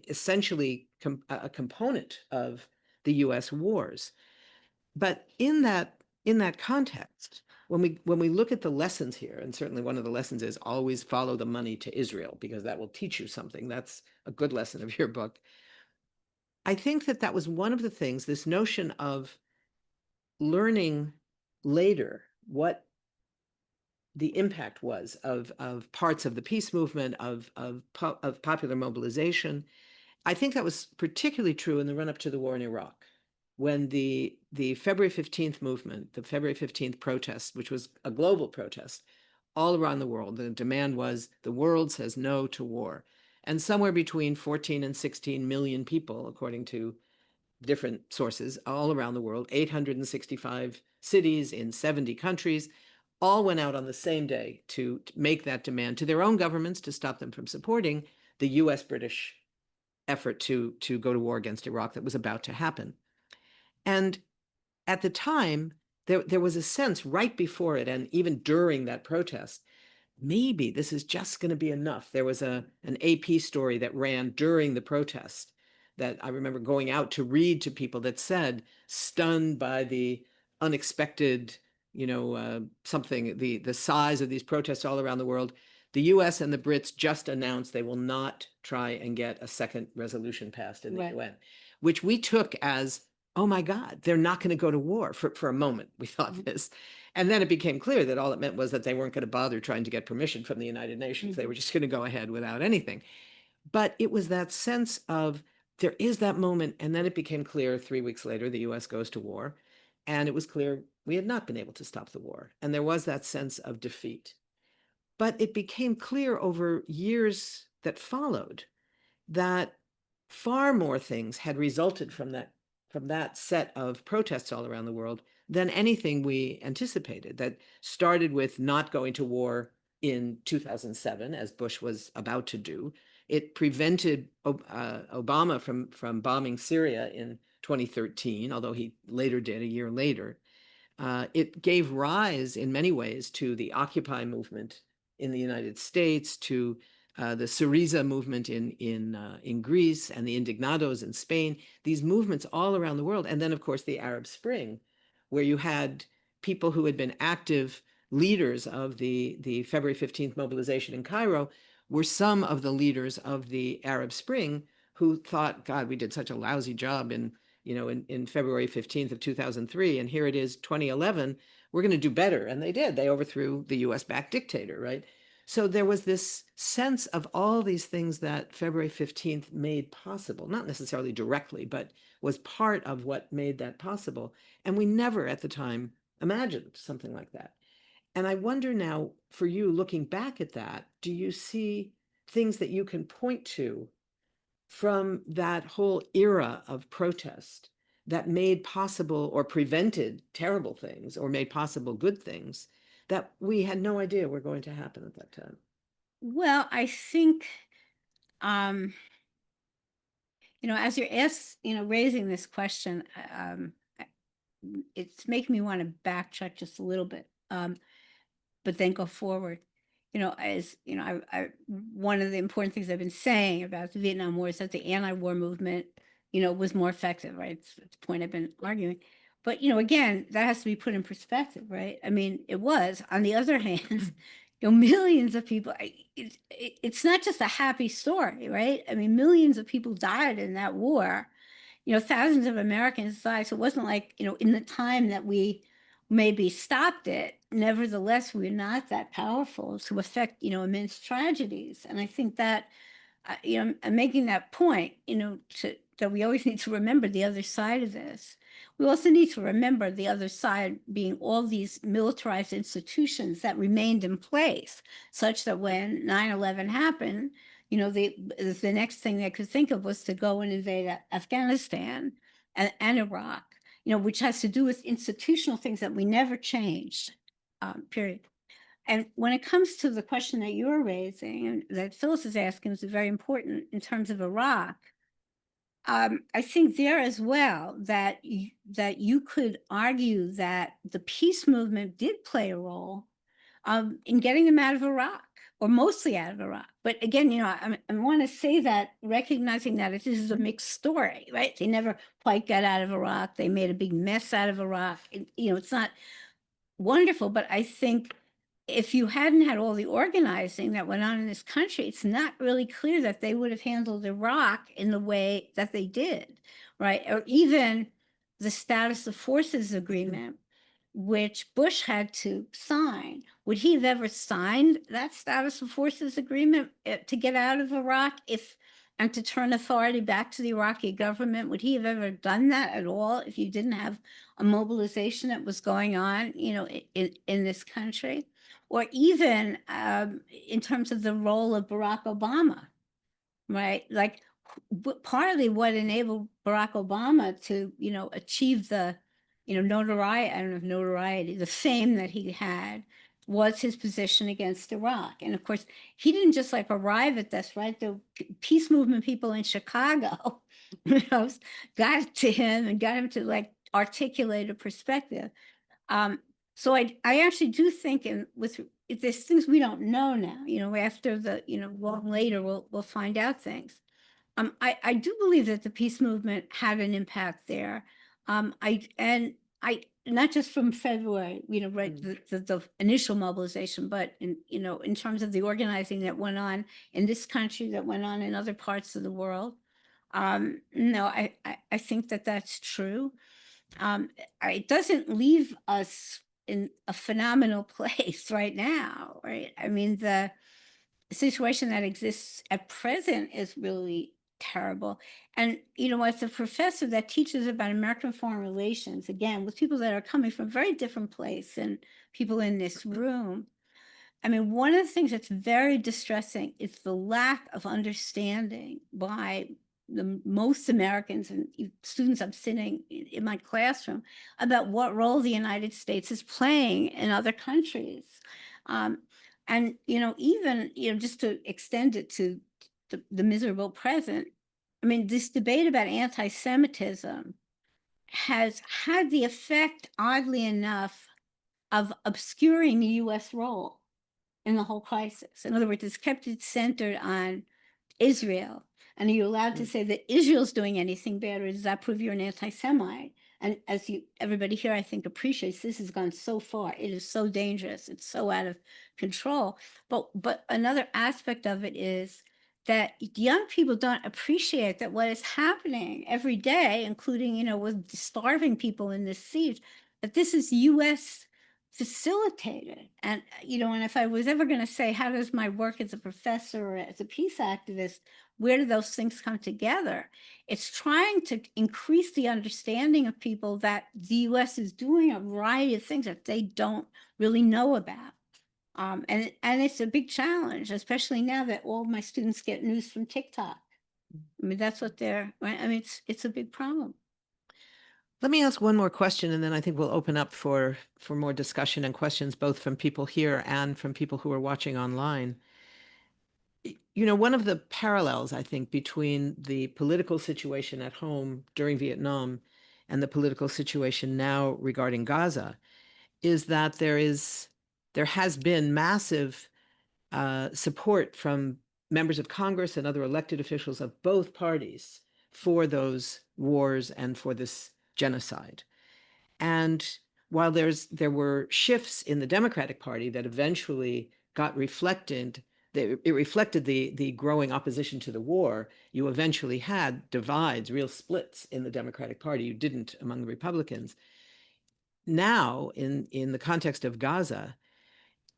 Speaker 2: essentially a component of the U.S. wars. But in that context, when we look at the lessons here, and certainly one of the lessons is always follow the money to Israel, because that will teach you something. That's a good lesson of your book. I think that was one of the things, this notion of learning later what the impact was of parts of the peace movement, of popular mobilization. I think that was particularly true in the run-up to the war in Iraq, when the February 15th movement, the February 15th protest, which was a global protest all around the world, the demand was the world says no to war. And somewhere between 14 and 16 million people, according to different sources, all around the world, 865 cities in 70 countries, all went out on the same day to make that demand to their own governments to stop them from supporting the US-British effort to go to war against Iraq that was about to happen. And at the time, there was a sense right before it and even during that protest, maybe this is just going to be enough. There was an AP story that ran during the protest that I remember going out to read to people that said, stunned by the unexpected, something, the size of these protests all around the world, the US and the Brits just announced they will not try and get a second resolution passed in the UN, which we took as, oh my God, they're not going to go to war. For a moment, we thought this. And then it became clear that all it meant was that they weren't going to bother trying to get permission from the United Nations. They were just going to go ahead without anything. But it was that sense of, there is that moment. And then it became clear 3 weeks later, the US goes to war. And it was clear we had not been able to stop the war. And there was that sense of defeat. But it became clear over years that followed that far more things had resulted from that set of protests all around the world than anything we anticipated, that started with not going to war in 2007, as Bush was about to do. It prevented Obama from bombing Syria in 2013, although he later did a year later. It gave rise in many ways to the Occupy movement in the United States, to the Syriza movement in Greece, and the Indignados in Spain, these movements all around the world. And then, of course, the Arab Spring, where you had people who had been active leaders of the February 15th mobilization in Cairo, were some of the leaders of the Arab Spring who thought, God, we did such a lousy job in February 15th of 2003, and here it is 2011, we're going to do better. And they did. They overthrew the US-backed dictator, right? So there was this sense of all these things that February 15th made possible, not necessarily directly, but was part of what made that possible. And we never at the time imagined something like that. And I wonder now, for you, looking back at that, do you see things that you can point to from that whole era of protest that made possible or prevented terrible things or made possible good things that we had no idea were going to happen at that time?
Speaker 3: Well, I think, as you're raising this question, it's making me want to backtrack just a little bit, but then go forward. One of the important things I've been saying about the Vietnam War is that the anti-war movement, was more effective, right? It's the point I've been arguing. But, again, that has to be put in perspective, right? I mean, it was. On the other hand, millions of people, it's not just a happy story, right? I mean, millions of people died in that war. Thousands of Americans died. So it wasn't like, in the time that we maybe stopped it, nevertheless, we're not that powerful to affect, immense tragedies. And I think that, I'm making that point, that we always need to remember the other side of this. We also need to remember the other side being all these militarized institutions that remained in place, such that when 9/11 happened, the next thing they could think of was to go and invade Afghanistan and Iraq, which has to do with institutional things that we never changed, period. And when it comes to the question that you're raising and that Phyllis is asking, is very important in terms of Iraq. I think there as well that you could argue that the peace movement did play a role in getting them out of Iraq, or mostly out of Iraq. But again, I want to say that, recognizing that this is a mixed story, right? They never quite got out of Iraq. They made a big mess out of Iraq. It's not wonderful, but I think if you hadn't had all the organizing that went on in this country, it's not really clear that they would have handled Iraq in the way that they did, right? Or even the status of forces agreement, which Bush had to sign. Would he have ever signed that status of forces agreement to get out of Iraq and to turn authority back to the Iraqi government? Would he have ever done that at all if you didn't have a mobilization that was going on, in this country? Or even in terms of the role of Barack Obama, right? Like partly what enabled Barack Obama to, achieve the, notoriety, I don't know if notoriety, the fame that he had, was his position against Iraq. And of course, he didn't just like arrive at this, right? The peace movement people in Chicago, got to him and got him to like articulate a perspective. So I actually do think, if there's things we don't know now, after the, long later, we'll find out things. I do believe that the peace movement had an impact there. I not just from February, right, the initial mobilization, but in terms of the organizing that went on in this country, that went on in other parts of the world. No, I think that that's true. It doesn't leave us in a phenomenal place right now, right? I mean, the situation that exists at present is really terrible. And, as a professor that teaches about American foreign relations, again, with people that are coming from very different places and people in this room, I mean, one of the things that's very distressing is the lack of understanding by most Americans and students I'm sitting in my classroom about what role the United States is playing in other countries. And, even, just to extend it to the miserable present, I mean, this debate about anti-Semitism has had the effect, oddly enough, of obscuring the U.S. role in the whole crisis. In other words, it's kept it centered on Israel. And are you allowed to say that Israel's doing anything bad, or does that prove you're an anti-Semite? And as everybody here, I think, appreciates, this has gone so far. It is so dangerous. It's so out of control. But another aspect of it is that young people don't appreciate that what is happening every day, including, with starving people in this siege, that this is U.S. facilitated. And, and if I was ever going to say, how does my work as a professor or as a peace activist, where do those things come together? It's trying to increase the understanding of people that the U.S. is doing a variety of things that they don't really know about. And it's a big challenge, especially now that all my students get news from TikTok. I mean, that's what they're, right? I mean, it's a big problem.
Speaker 2: Let me ask one more question, and then I think we'll open up for more discussion and questions, both from people here and from people who are watching online. One of the parallels, I think, between the political situation at home during Vietnam and the political situation now regarding Gaza is that there has been massive support from members of Congress and other elected officials of both parties for those wars and for this genocide. And while there were shifts in the Democratic Party that eventually got reflected, it reflected the growing opposition to the war, you eventually had divides, real splits in the Democratic Party. You didn't among the Republicans. Now, in the context of Gaza,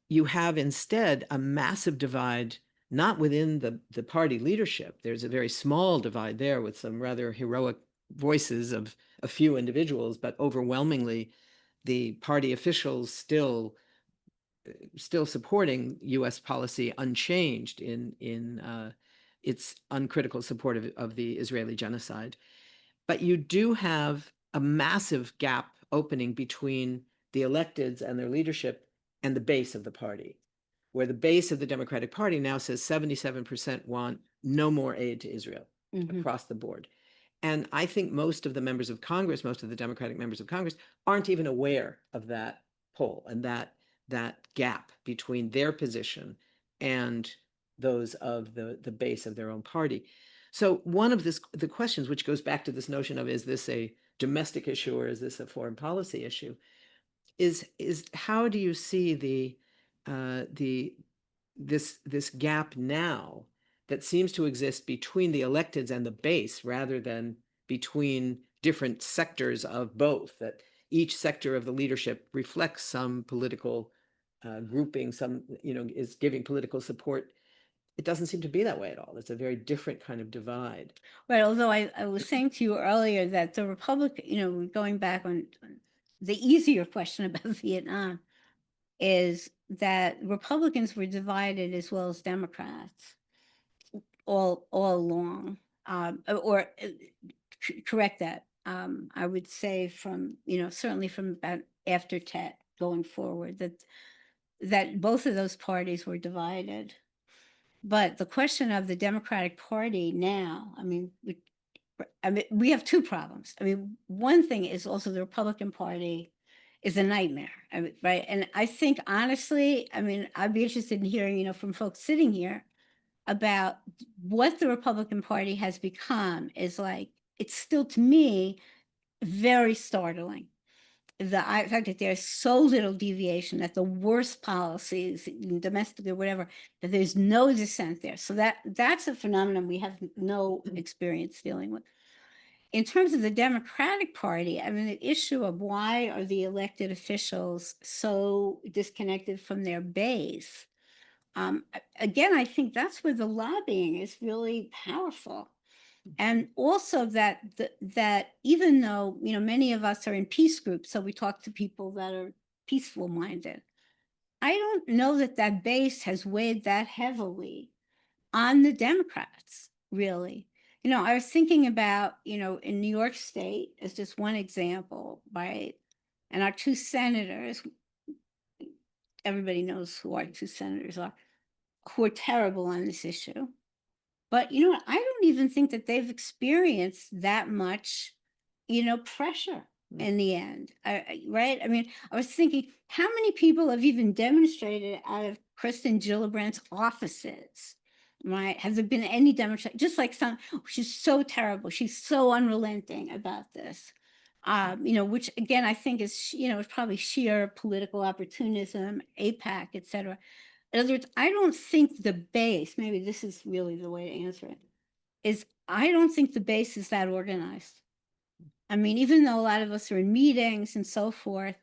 Speaker 2: you have instead a massive divide, not within the party leadership. There's a very small divide there with some rather heroic voices of a few individuals, but overwhelmingly the party officials still supporting U.S. policy unchanged in its uncritical support of the Israeli genocide. But you do have a massive gap opening between the electeds and their leadership and the base of the party, where the base of the Democratic Party now says 77% want no more aid to Israel across the board. And I think most of the members of Congress, most of the Democratic members of Congress, aren't even aware of that poll and that gap between their position and those of the base of their own party. So one of the questions, which goes back to this notion of, is this a domestic issue or is this a foreign policy issue, is how do you see this gap now that seems to exist between the electeds and the base rather than between different sectors of both, that each sector of the leadership reflects some political grouping, some, is giving political support. It doesn't seem to be that way at all. It's a very different kind of divide.
Speaker 3: Right. Although I was saying to you earlier that the Republican, going back on the easier question about Vietnam, is that Republicans were divided as well as Democrats all along. Correct that. I would say from, certainly from about after Tet going forward, that both of those parties were divided. But the question of the Democratic Party now, I mean, we have two problems. I mean, one thing is also the Republican Party is a nightmare, right? And I think, honestly, I mean, I'd be interested in hearing, from folks sitting here about what the Republican Party has become. Is like, it's still, to me, very startling. The fact that there's so little deviation, that the worst policies, domestic or whatever, that there's no dissent there. So that's a phenomenon we have no experience dealing with. In terms of the Democratic Party, I mean, the issue of why are the elected officials so disconnected from their base? Again, I think that's where the lobbying is really powerful. And also that even though, many of us are in peace groups, so we talk to people that are peaceful minded, I don't know that base has weighed that heavily on the Democrats, really. I was thinking about, in New York State as just one example, right? And our two senators, everybody knows who our two senators are, who are terrible on this issue. But I don't even think that they've experienced that much, pressure in the end, right? I mean, I was thinking, how many people have even demonstrated out of Kristen Gillibrand's offices, right? Has there been any demonstration? Just like she's so terrible. She's so unrelenting about this. Which again, I think is, is probably sheer political opportunism, APAC, et cetera. In other words, I don't think the base, maybe this is really the way to answer it, is I don't think the base is that organized. I mean, even though a lot of us are in meetings and so forth,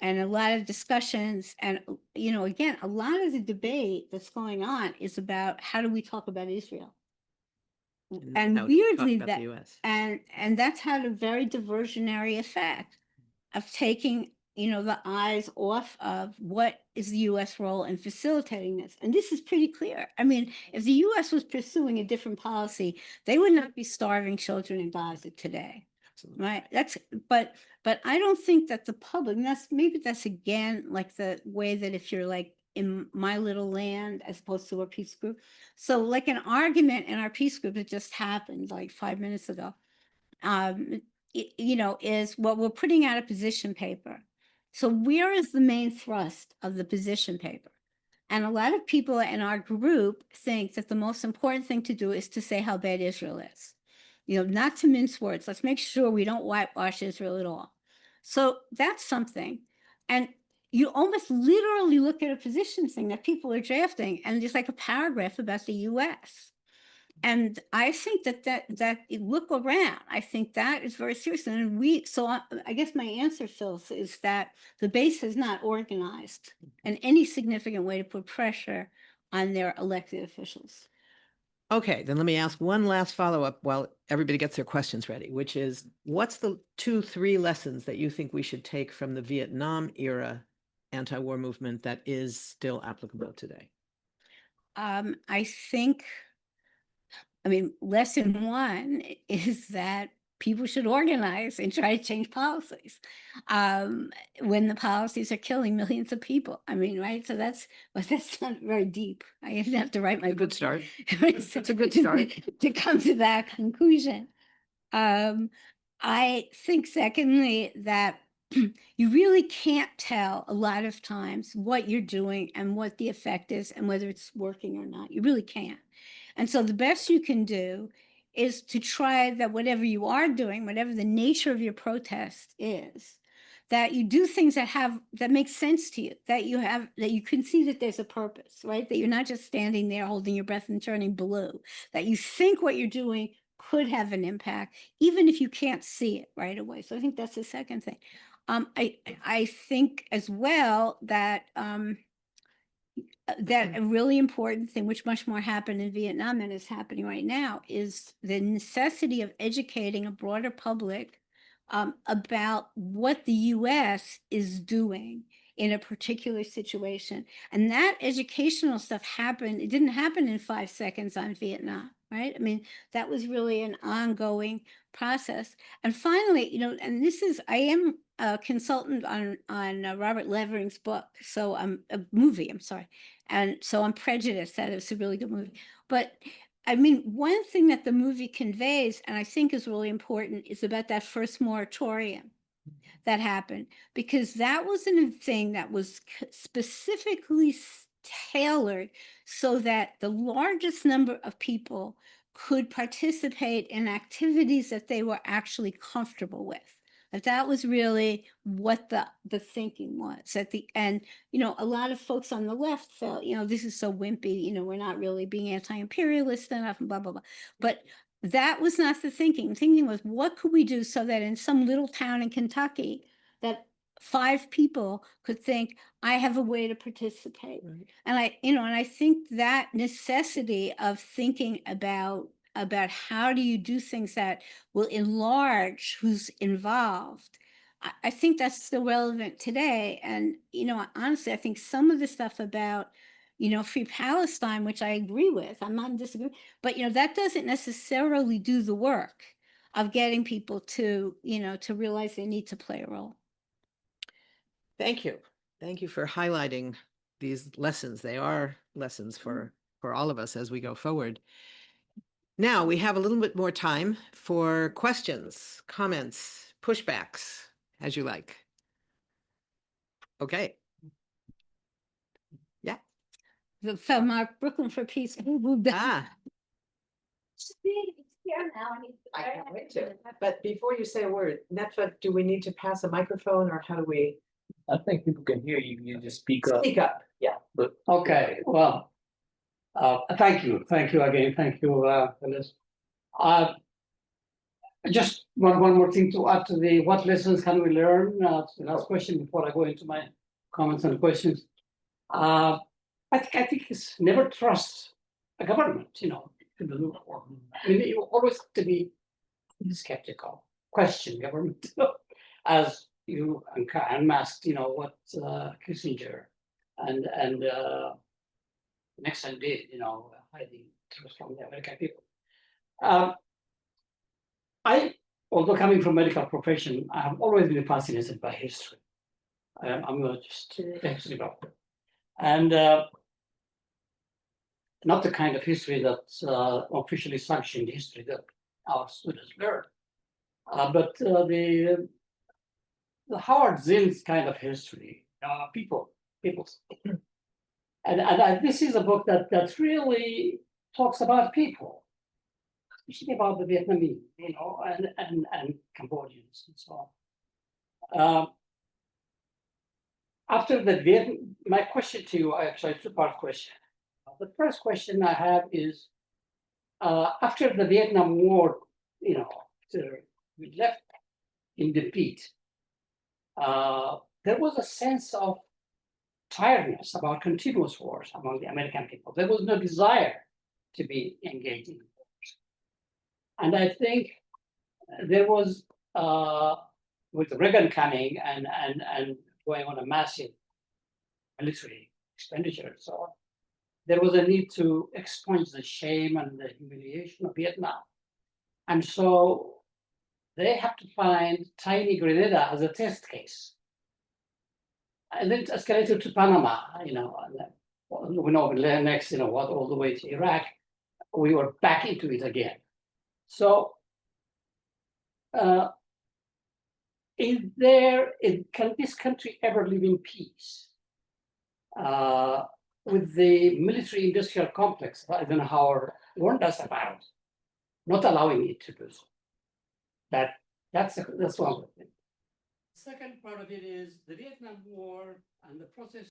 Speaker 3: and a lot of discussions, and, again, a lot of the debate that's going on is about how do we talk about Israel? And
Speaker 2: how do you talk
Speaker 3: weirdly,
Speaker 2: about the
Speaker 3: that,
Speaker 2: US?
Speaker 3: and that's had a very diversionary effect of taking, the eyes off of what is the US role in facilitating this. And this is pretty clear. I mean, if the US was pursuing a different policy, they would not be starving children in Gaza today.
Speaker 2: Absolutely.
Speaker 3: Right. But I don't think that the public, and that's again like the way that if you're like in my little land as opposed to a peace group. So like an argument in our peace group that just happened like 5 minutes ago, is what we're putting out a position paper. So where is the main thrust of the position paper? And a lot of people in our group think that the most important thing to do is to say how bad Israel is. Not to mince words. Let's make sure we don't whitewash Israel at all. So that's something. And you almost literally look at a position thing that people are drafting, and there's like a paragraph about the US. And I think that look around, I think that is very serious. And I guess my answer, Phil, is that the base is not organized in any significant way to put pressure on their elected officials.
Speaker 2: Okay, then let me ask one last follow-up while everybody gets their questions ready, which is, what's the 2-3 lessons that you think we should take from the Vietnam era anti-war movement that is still applicable today?
Speaker 3: Lesson one is that people should organize and try to change policies when the policies are killing millions of people. Right? So that's not very deep. I didn't have to write my
Speaker 2: Good
Speaker 3: book.
Speaker 2: start.
Speaker 3: It's
Speaker 2: a good start.
Speaker 3: To come to that conclusion. I think, secondly, that you really can't tell a lot of times what you're doing and what the effect is and whether it's working or not. You really can't. And so the best you can do is to try that whatever you are doing, whatever the nature of your protest is, that you do things that make sense to you, that you can see that there's a purpose, right? That you're not just standing there holding your breath and turning blue, that you think what you're doing could have an impact, even if you can't see it right away. So I think that's the second thing. I think as well that that a really important thing, which much more happened in Vietnam than is happening right now, is the necessity of educating a broader public about what the US is doing in a particular situation. And that educational stuff happened. It didn't happen in 5 seconds on Vietnam, right? That was really an ongoing process. And finally, and I am a consultant on Robert Levering's book. So I'm a movie, I'm sorry. And so I'm prejudiced that it's a really good movie. But one thing that the movie conveys, and I think is really important, is about that first moratorium that happened, because that was a thing that was specifically tailored so that the largest number of people could participate in activities that they were actually comfortable with. That was really what the thinking was at the end. A lot of folks on the left felt, this is so wimpy, we're not really being anti-imperialist enough and blah, blah, blah. But that was not the thinking. The thinking was, what could we do so that in some little town in Kentucky, that 5 people could think, I have a way to participate. Right. And I think that necessity of thinking about how do you do things that will enlarge who's involved, I think that's still relevant today. And, honestly, I think some of the stuff about, Free Palestine, which I agree with, I'm not in disagreement, but, that doesn't necessarily do the work of getting people to, to realize they need to play a role.
Speaker 2: Thank you. Thank you for highlighting these lessons. They are lessons for all of us as we go forward. Now we have a little bit more time for questions, comments, pushbacks, as you like. Okay. Yeah.
Speaker 3: from our Brooklyn for Peace. Who moved up.
Speaker 2: Ah,
Speaker 3: It's here now.
Speaker 2: I can't wait to. But before you say a word, Netfa, do we need to pass a microphone or how do we
Speaker 4: I think people can hear you, you just speak up.
Speaker 2: speak up? Yeah.
Speaker 4: But
Speaker 5: Okay, well, thank you again, thank you, Phyllis. Just one more thing to add to the what lessons can we learn? The last question before I go into my comments and questions. I think it's never trust a government, you know. I mean, you always have to be skeptical, question government, as you unmasked, you know, what Kissinger and Nixon did, you know, hiding truth from the American people. Although coming from medical profession, I have always been fascinated by history. I'm just a history doctor, and not the kind of history that's officially sanctioned history that our students learn, but the Howard Zinn's kind of history, people. And this is a book that really talks about people, especially about the Vietnamese, you know, and Cambodians and so on. After the my question to you, actually, a two-part question. The first question I have is, after the Vietnam War, you know, we left in defeat, there was a sense of tiredness about continuous wars among the American people. There was no desire to be engaged in wars. And I think there was, with Reagan coming and going on a massive military expenditure and so on, there was a need to expunge the shame and the humiliation of Vietnam. And so they have to find tiny Grenada as a test case. And then it escalated to Panama, you know, and we know next, you know, what, all the way to Iraq, we were back into it again. So, can this country ever live in peace with the military industrial complex that Eisenhower warned us about, not allowing it to do so? That's one thing. Second part of it is the Vietnam War and the process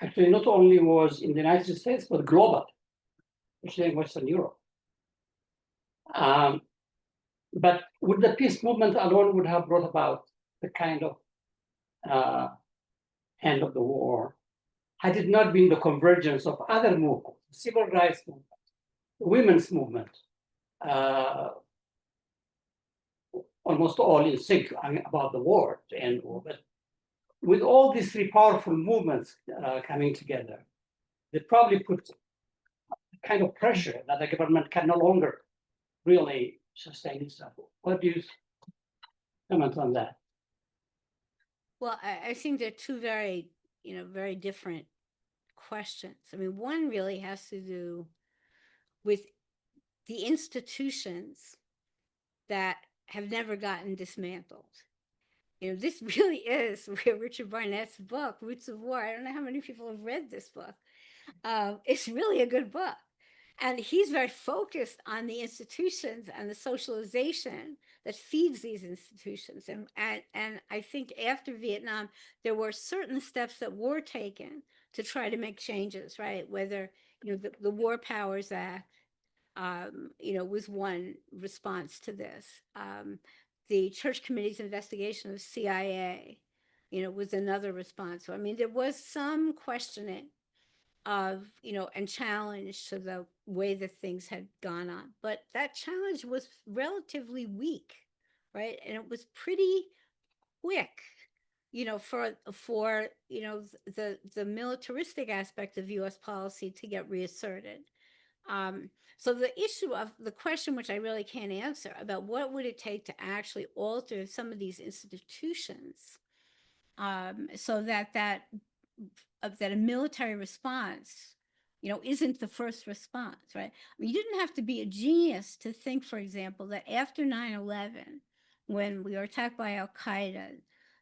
Speaker 5: actually not only was in the United States, but global, especially in Western Europe. But would the peace movement alone would have brought about the kind of end of the war had it not been the convergence of other movements, civil rights movement, women's movement, almost all in sync about the war, to end war. But with all these three powerful movements coming together, they probably put a kind of pressure that the government can no longer really sustain itself. What do you comment on that?
Speaker 3: Well, I think they're two very, very different questions. I mean, one really has to do with the institutions that have never gotten dismantled. This really is where Richard Barnett's book, Roots of War, I don't know how many people have read this book. It's really a good book. And he's very focused on the institutions and the socialization that feeds these institutions. And I think after Vietnam, there were certain steps that were taken to try to make changes, right? Whether, the War Powers Act, was one response to this. The Church Committee's investigation of CIA, was another response. So, I mean, there was some questioning of, and challenge to the way that things had gone on. But that challenge was relatively weak, right? And it was pretty quick, for the militaristic aspect of US policy to get reasserted. So the issue of the question, which I really can't answer, about what would it take to actually alter some of these institutions, so that a military response, isn't the first response, right? I mean, you didn't have to be a genius to think, for example, that after 9/11, when we were attacked by Al-Qaeda,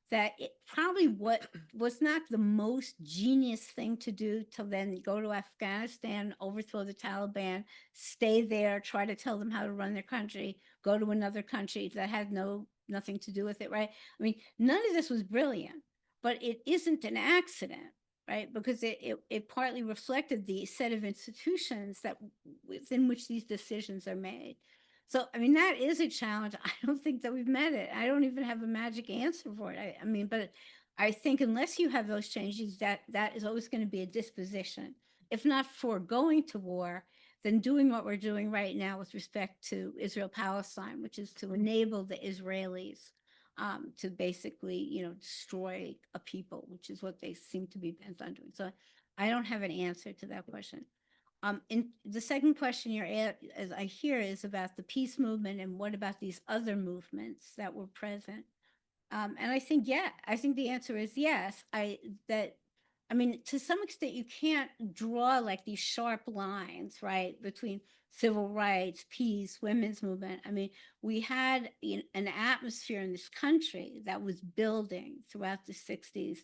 Speaker 3: that it probably what was not the most genius thing to do to then go to Afghanistan, overthrow the Taliban, stay there, try to tell them how to run their country, go to another country that had nothing to do with it, right? I mean, none of this was brilliant, but it isn't an accident, right? Because it partly reflected the set of institutions that within which these decisions are made. So, I mean, that is a challenge. I don't think that we've met it. I don't even have a magic answer for it. I mean, but I think unless you have those changes, that is always going to be a disposition. If not for going to war, then doing what we're doing right now with respect to Israel-Palestine, which is to enable the Israelis to basically, destroy a people, which is what they seem to be bent on doing. So I don't have an answer to that question. And the second question as I hear, is about the peace movement and what about these other movements that were present? And I think, I think the answer is yes. I mean, to some extent, you can't draw like these sharp lines, right, between civil rights, peace, women's movement. I mean, we had an atmosphere in this country that was building throughout the 60s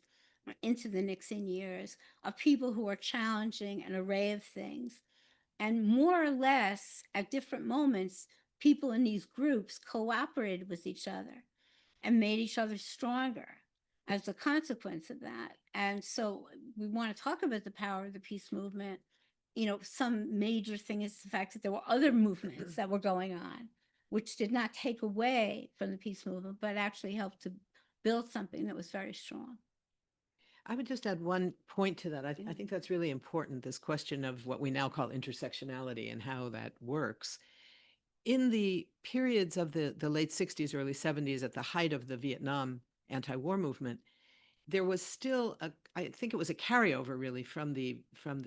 Speaker 3: into the Nixon years of people who are challenging an array of things. And more or less at different moments, people in these groups cooperated with each other and made each other stronger as a consequence of that. And so we want to talk about the power of the peace movement. Some major thing is the fact that there were other movements that were going on, which did not take away from the peace movement, but actually helped to build something that was very strong.
Speaker 2: I would just add one point to that. I think that's really important, this question of what we now call intersectionality and how that works. In the periods of the late 60s, early 70s, at the height of the Vietnam anti-war movement, there was still I think it was a carryover really from the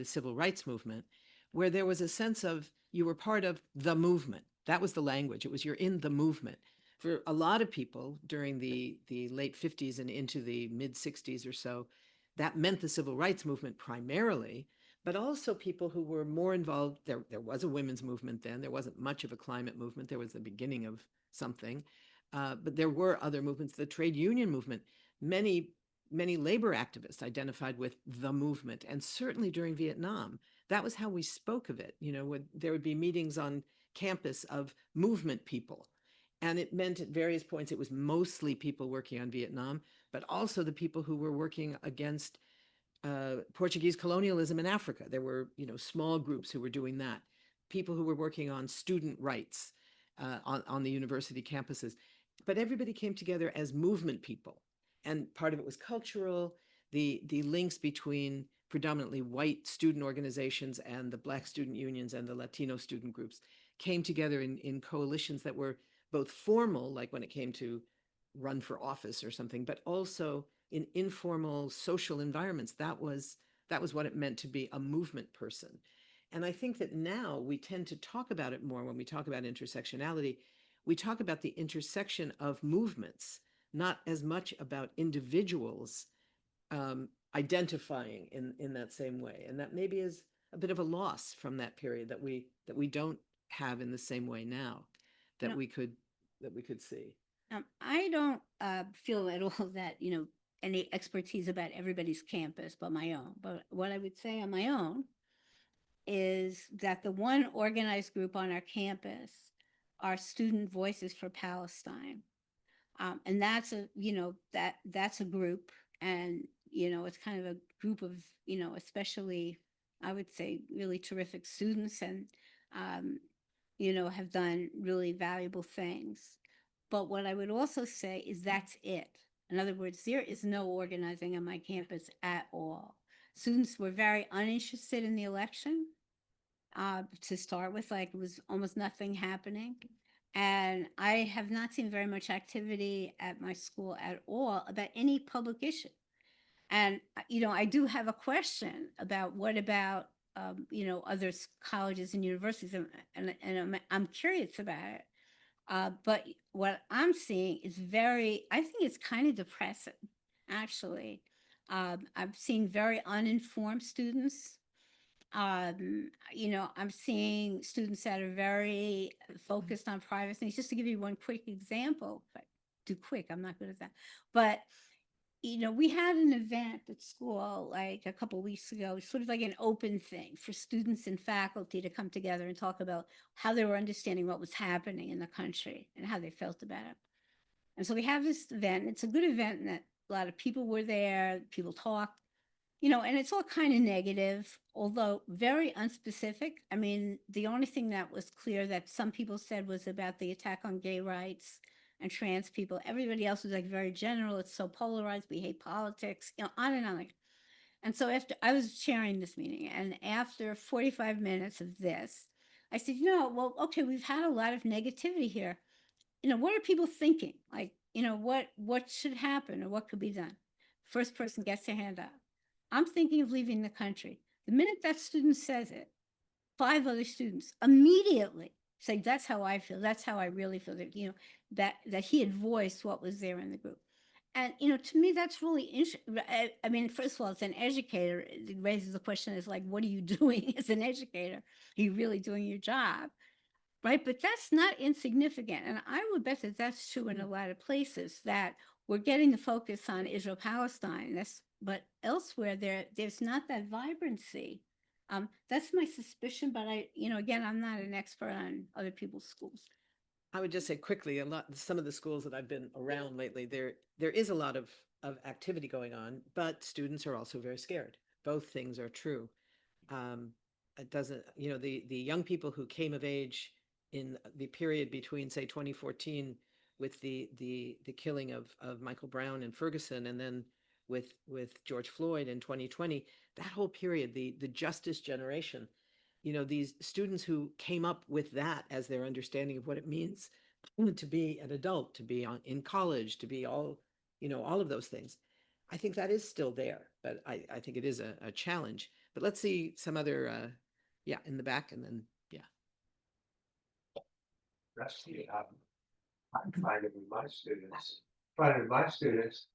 Speaker 2: civil rights movement, where there was a sense of you were part of the movement. That was the language. It was you're in the movement. For a lot of people during the late 50s and into the mid 60s or so, that meant the civil rights movement primarily, but also people who were more involved. There was a women's movement then. There wasn't much of a climate movement. There was the beginning of something. But there were other movements, the trade union movement. Many labor activists identified with the movement. And certainly during Vietnam, that was how we spoke of it. There would be meetings on campus of movement people. And it meant at various points, it was mostly people working on Vietnam, but also the people who were working against Portuguese colonialism in Africa. There were, small groups who were doing that. People who were working on student rights on the university campuses. But everybody came together as movement people. And part of it was cultural, the links between predominantly white student organizations and the Black student unions and the Latino student groups came together in coalitions that were both formal, like when it came to run for office or something, but also in informal social environments. That was what it meant to be a movement person. And I think that now we tend to talk about it more when we talk about intersectionality. We talk about the intersection of movements, not as much about individuals identifying in that same way. And that maybe is a bit of a loss from that period that we don't have in the same way now that we could see.
Speaker 3: I don't feel at all that, any expertise about everybody's campus but my own. But what I would say on my own is that the one organized group on our campus are Student Voices for Palestine. And that's that's a group, and, it's kind of a group of, especially, I would say, really terrific students, and, have done really valuable things. But what I would also say is that's it. In other words, there is no organizing on my campus at all. Students were very uninterested in the election to start with, like it was almost nothing happening. And I have not seen very much activity at my school at all about any public issue. And, I do have a question about what about, other colleges and universities, and I'm curious about it. But what I'm seeing is I think it's kind of depressing, actually. I'm seeing very uninformed students. I'm seeing students that are very focused on private things. Just to give you one quick example, but I'm not good at that. But we had an event at school like a couple weeks ago, sort of like an open thing for students and faculty to come together and talk about how they were understanding what was happening in the country and how they felt about it. And so we have this event. It's a good event in that a lot of people were there, people talked, and it's all kind of negative, although very unspecific. I mean, the only thing that was clear that some people said was about the attack on gay rights and trans people. Everybody else was like very general. It's so polarized. We hate politics, on and on. And so after I was chairing this meeting, and after 45 minutes of this, I said, well, okay, we've had a lot of negativity here. What are people thinking? Like, what should happen or what could be done? First person gets their hand up. I'm thinking of leaving the country. The minute that student says it, 5 other students immediately say, that's how I feel. That's how I really feel. That he had voiced what was there in the group. And, to me, that's really interesting. I mean, first of all, as an educator, it raises the question is like, what are you doing as an educator? Are you really doing your job? Right. But that's not insignificant. And I would bet that that's true in a lot of places, that we're getting the focus on Israel-Palestine. But elsewhere there's not that vibrancy. That's my suspicion. But again, I'm not an expert on other people's schools.
Speaker 2: I would just say quickly, some of the schools that I've been around lately, there is a lot of activity going on, but students are also very scared. Both things are true. It doesn't, the young people who came of age in the period between, say, 2014 with the killing of Michael Brown and Ferguson, and then with George Floyd in 2020, that whole period, the justice generation, these students who came up with that as their understanding of what it means to be an adult, to be in college, to be all of those things. I think that is still there, but I think it is a challenge. But let's see some other, in the back, and then,
Speaker 6: Rusti, I'm finding with my students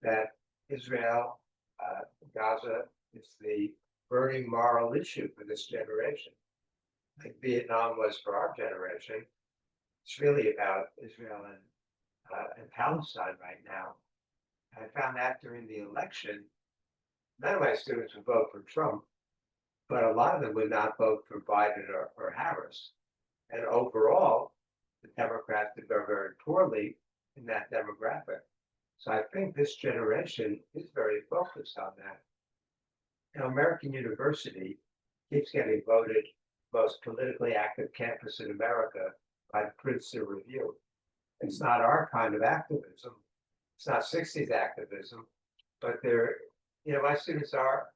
Speaker 6: that Israel, Gaza is the burning moral issue for this generation. Like Vietnam was for our generation. It's really about Israel and Palestine right now. I found that during the election, none of my students would vote for Trump, but a lot of them would not vote for Biden or Harris. And overall, the Democrats did very poorly in that demographic. So I think this generation is very focused on that. American University keeps getting voted most politically active campus in America by the Princeton Review. It's not our kind of activism. It's not 60s activism, but my students are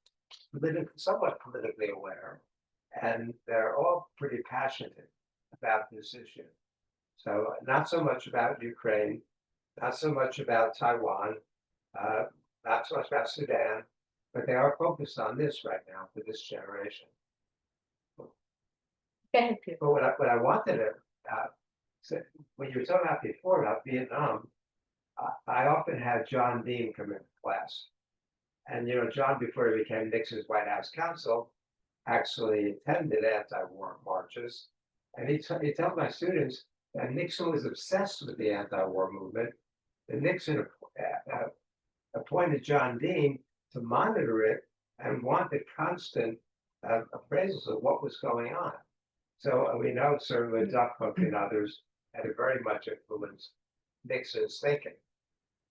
Speaker 6: somewhat politically aware, and they're all pretty passionate about this issue. So not so much about Ukraine, not so much about Taiwan, not so much about Sudan, but they are focused on this right now for this generation.
Speaker 3: Thank you.
Speaker 6: But what I wanted to say, when you were talking about before about Vietnam, I often had John Dean come into class. And, John, before he became Nixon's White House counsel, actually attended anti-war marches. And he told my students that Nixon was obsessed with the anti-war movement. And Nixon appointed John Dean to monitor it and wanted constant appraisals of what was going on. So we know certainly Duck Hook and others had very much influenced Nixon's thinking.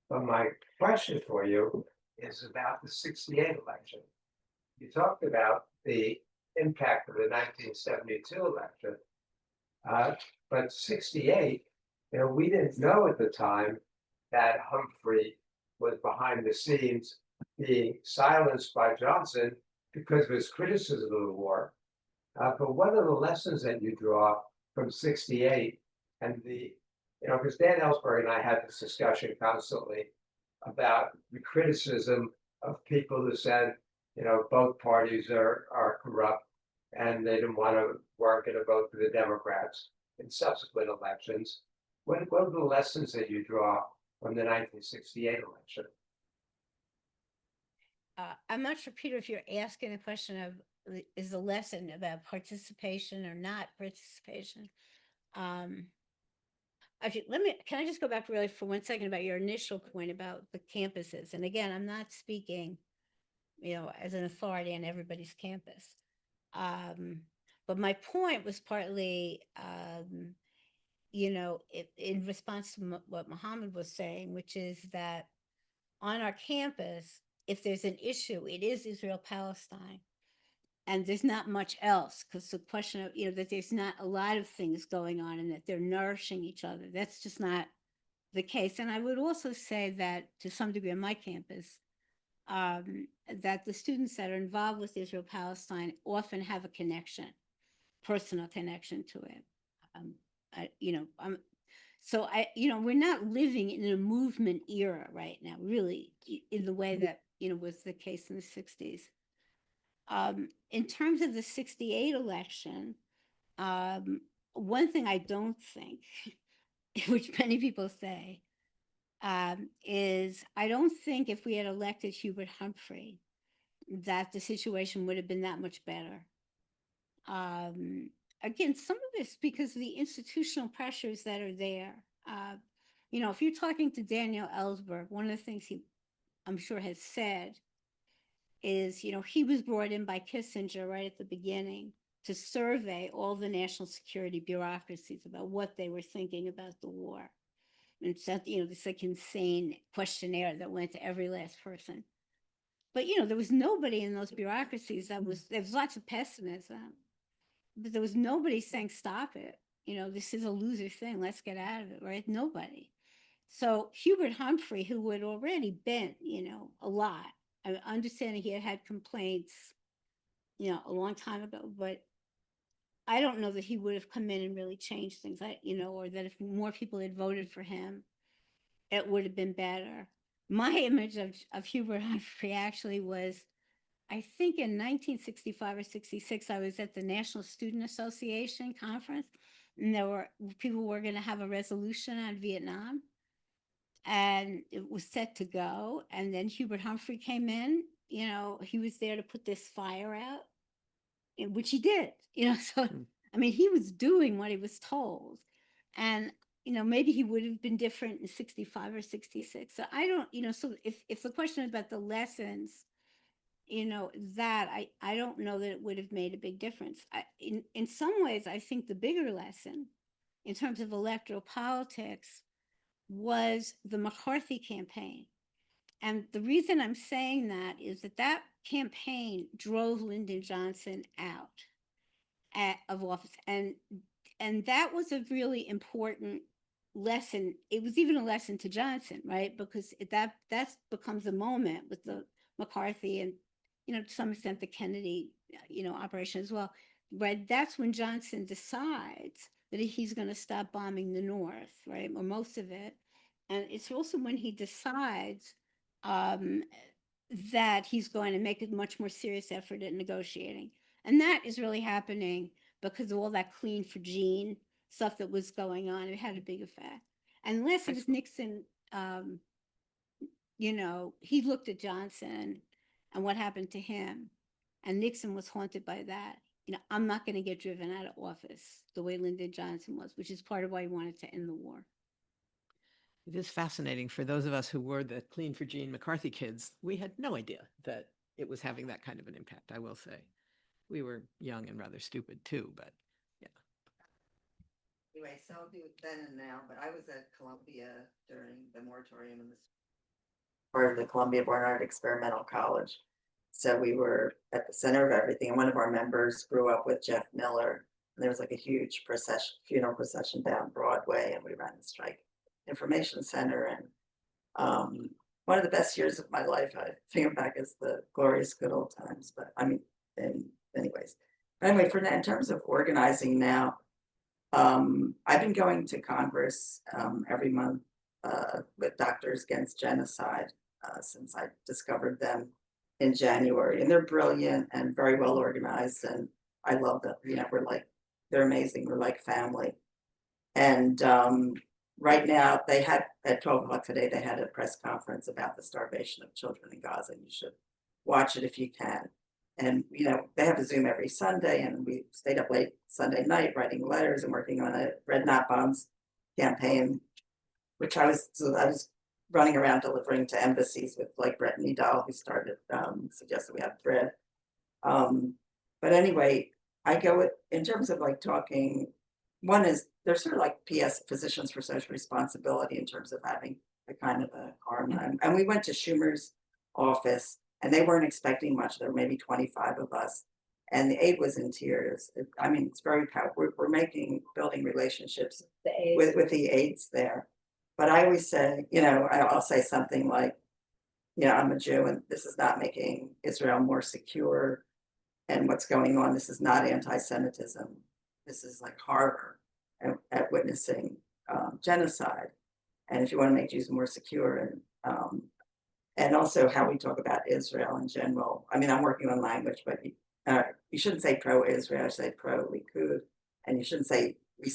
Speaker 6: But my question for you is about the '68 election. You talked about the impact of the 1972 election, but '68, we didn't know at the time that Humphrey was behind the scenes being silenced by Johnson because of his criticism of the war. But what are the lessons that you draw from '68 and because Dan Ellsberg and I had this discussion constantly about the criticism of people who said, both parties are corrupt and they weren't going to vote for the Democrats in subsequent elections. What are the lessons that you draw from the 1968 election?
Speaker 3: I'm not sure, Peter, if you're asking a question of is the lesson about participation or not participation. Actually, can I just go back really for 1 second about your initial point about the campuses? And again, I'm not speaking, as an authority on everybody's campus. But my point was partly, in response to what Muhammad was saying, which is that on our campus, if there's an issue, it is Israel-Palestine. And there's not much else, because the question of, that there's not a lot of things going on and that they're nourishing each other. That's just not the case. And I would also say that to some degree on my campus, that the students that are involved with Israel-Palestine often have a connection, personal connection to it. We're not living in a movement era right now, really, in the way that, was the case in the 60s. In terms of the 68 election, one thing I don't think, which many people say, is I don't think if we had elected Hubert Humphrey, that the situation would have been that much better. Again, some of this because of the institutional pressures that are there. If you're talking to Daniel Ellsberg, one of the things he, I'm sure, has said is, he was brought in by Kissinger right at the beginning to survey all the national security bureaucracies about what they were thinking about the war. And sent, this like insane questionnaire that went to every last person. But, there was nobody in those bureaucracies there was lots of pessimism, but there was nobody saying, stop it. This is a loser thing. Let's get out of it, right? Nobody. So Hubert Humphrey, who had already been, a lot, I understand he had complaints, a long time ago, but I don't know that he would have come in and really changed things, or that if more people had voted for him, it would have been better. My image of Hubert Humphrey actually was, I think in 1965 or 66, I was at the National Student Association conference, and people were going to have a resolution on Vietnam, and it was set to go. And then Hubert Humphrey came in, he was there to put this fire out, which he did, so, I mean, he was doing what he was told. And, maybe he would have been different in 65 or 66. So I don't, so if the question is about the lessons, that I don't know that it would have made a big difference. In some ways, I think the bigger lesson in terms of electoral politics was the McCarthy campaign. And the reason I'm saying that is that campaign drove Lyndon Johnson out of office. And that was a really important lesson. It was even a lesson to Johnson, right? Because that becomes a moment with the McCarthy and, to some extent the Kennedy, operation as well, right? That's when Johnson decides that he's going to stop bombing the North, right? Or most of it. And it's also when he decides that he's going to make a much more serious effort at negotiating. And that is really happening because of all that clean for Gene stuff that was going on. It had a big effect. And unless it was Nixon, he looked at Johnson and what happened to him. And Nixon was haunted by that. I'm not going to get driven out of office the way Lyndon Johnson was, which is part of why he wanted to end the war.
Speaker 2: It is fascinating for those of us who were the Clean for Gene McCarthy kids. We had no idea that it was having that kind of an impact, I will say. We were young and rather stupid too, but yeah.
Speaker 7: Anyway, so I'll do it then and now, but I was at Columbia during the moratorium in the part of the Columbia Barnard Experimental College. So we were at the center of everything. And one of our members grew up with Jeff Miller. And there was like a huge funeral procession down Broadway, and we ran the Strike Information Center. And one of the best years of my life, I think back, as the glorious good old times. But I mean, anyways. Anyway, in terms of organizing now, I've been going to Congress every month with Doctors Against Genocide since I discovered them in January. And they're brilliant and very well organized. And I love them. They're amazing. We're like family. And right now, they had at 12 o'clock today, they had a press conference about the starvation of children in Gaza. You should watch it if you can. And, they have a Zoom every Sunday, and we stayed up late Sunday night writing letters and working on a Red Knot Bombs campaign, which I was running around delivering to embassies with like Brittany Dahl, who started, suggested we have thread. But anyway, I go with, in terms of like talking, one is, they're sort of like PS, Physicians for Social Responsibility, in terms of having a kind of a arm. And we went to Schumer's office, and they weren't expecting much. There were maybe 25 of us, and the aide was in tears. I mean, it's very powerful. We're building relationships with the aides there. But I always say, you know, I'll say something like, you know, I'm a Jew, and this is not making Israel more secure. And what's going on, this is not anti-Semitism. This is like horror at witnessing genocide. And if you want to make Jews more secure, and also how we talk about Israel in general. I mean, I'm working on language, but you shouldn't say pro-Israel, say pro-Likud. And you shouldn't say they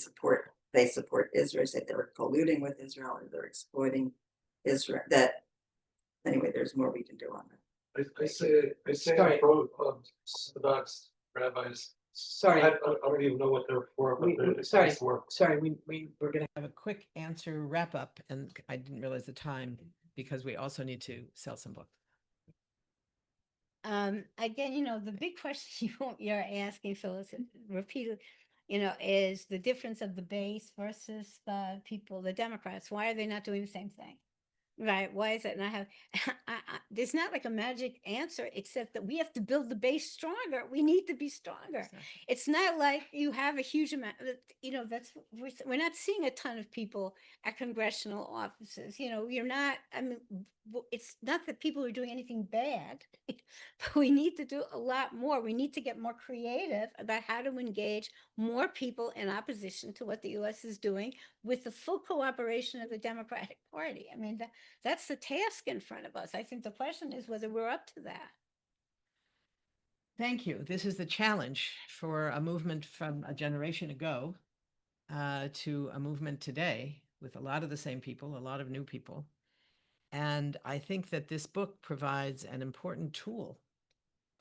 Speaker 7: support Israel, say they're colluding with Israel or they're exploiting Israel. That, anyway, there's more we can do on that.
Speaker 8: I say
Speaker 2: Sorry.
Speaker 8: I'm pro Orthodox rabbis.
Speaker 2: Sorry.
Speaker 8: I don't even know what they're for, but it's
Speaker 2: Sorry,
Speaker 8: nice work.
Speaker 2: we're gonna have a quick answer wrap up, and I didn't realize the time because we also need to sell some books.
Speaker 3: Again, you know, the big question you're asking, Phyllis, repeatedly, you know, is the difference of the base versus the people, the Democrats. Why are they not doing the same thing? Right. Why is it? And there's not like a magic answer, except that we have to build the base stronger. We need to be stronger.
Speaker 2: Exactly.
Speaker 3: It's not like you have a huge amount, you know, we're not seeing a ton of people at congressional offices. You know, you're not, I mean, it's not that people are doing anything bad, but we need to do a lot more. We need to get more creative about how to engage more people in opposition to what the U.S. is doing with the full cooperation of the Democratic Party. I mean, that's the task in front of us. I think the question is whether we're up to that.
Speaker 2: Thank you. This is the challenge for a movement from a generation ago to a movement today with a lot of the same people, a lot of new people. And I think that this book provides an important tool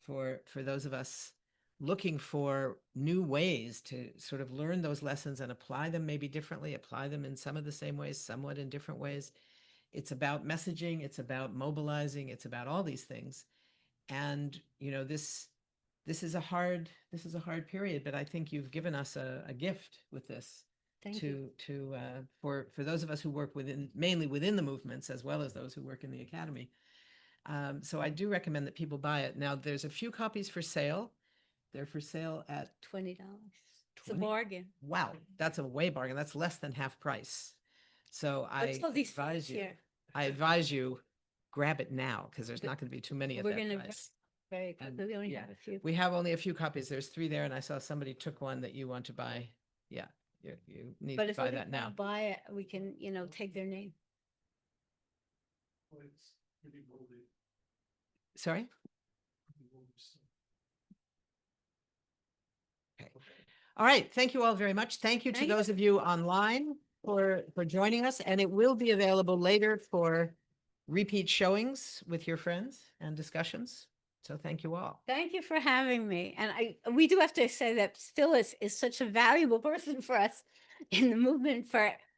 Speaker 2: for those of us looking for new ways to sort of learn those lessons and apply them maybe differently, apply them in some of the same ways, somewhat in different ways. It's about messaging, it's about mobilizing, it's about all these things. And, you know, this is a hard period, but I think you've given us a gift with this.
Speaker 3: Thank you.
Speaker 2: For those of us who work mainly within the movements, as well as those who work in the academy. So I do recommend that people buy it. Now, there's a few copies for sale. They're for sale at
Speaker 3: $20. It's a
Speaker 2: 20?
Speaker 3: bargain.
Speaker 2: Wow, that's a way bargain. That's less than half price. So
Speaker 3: Let's go these
Speaker 2: advise you.
Speaker 3: here.
Speaker 2: I advise you grab it now because there's not going to be too many at
Speaker 3: We're
Speaker 2: that
Speaker 3: gonna
Speaker 2: price.
Speaker 3: very quickly. We only
Speaker 2: yeah.
Speaker 3: have a few.
Speaker 2: We have only a few copies. There's 3 there, and I saw somebody took one that you want to buy. Yeah, you need
Speaker 3: But
Speaker 2: to
Speaker 3: if
Speaker 2: buy
Speaker 3: we
Speaker 2: that now.
Speaker 3: buy it, we can, you know, take their name.
Speaker 2: Sorry? Okay. All right. Thank you all very much. Thank you to
Speaker 3: Thank you.
Speaker 2: those of you online for joining us. And it will be available later for repeat showings with your friends and discussions. So thank you all.
Speaker 3: Thank you for having me. And we do have to say that Phyllis is such a valuable person for us in the movement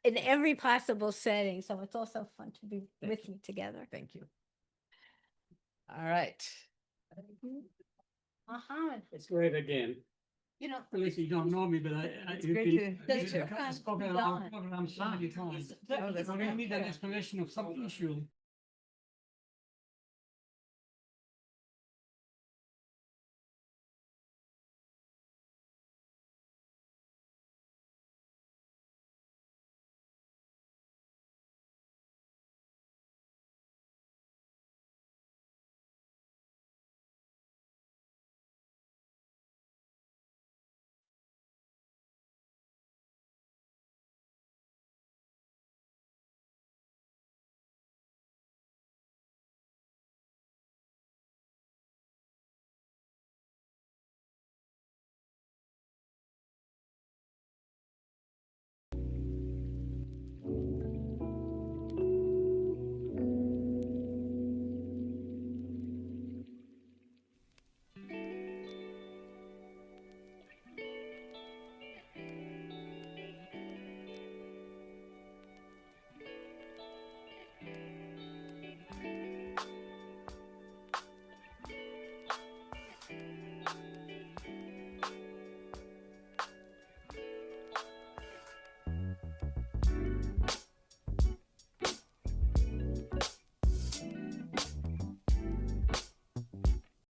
Speaker 3: in every possible setting. So it's also fun to be
Speaker 2: Thank
Speaker 3: with you together.
Speaker 2: Thank you. All right.
Speaker 3: Muhammad,
Speaker 5: It's great again.
Speaker 3: you know.
Speaker 5: At least you don't know me, but
Speaker 2: It's great to meet you.
Speaker 5: I've spoken on our program so many times.
Speaker 2: Oh, that's
Speaker 5: We're gonna
Speaker 2: great.
Speaker 5: need an explanation of some issue.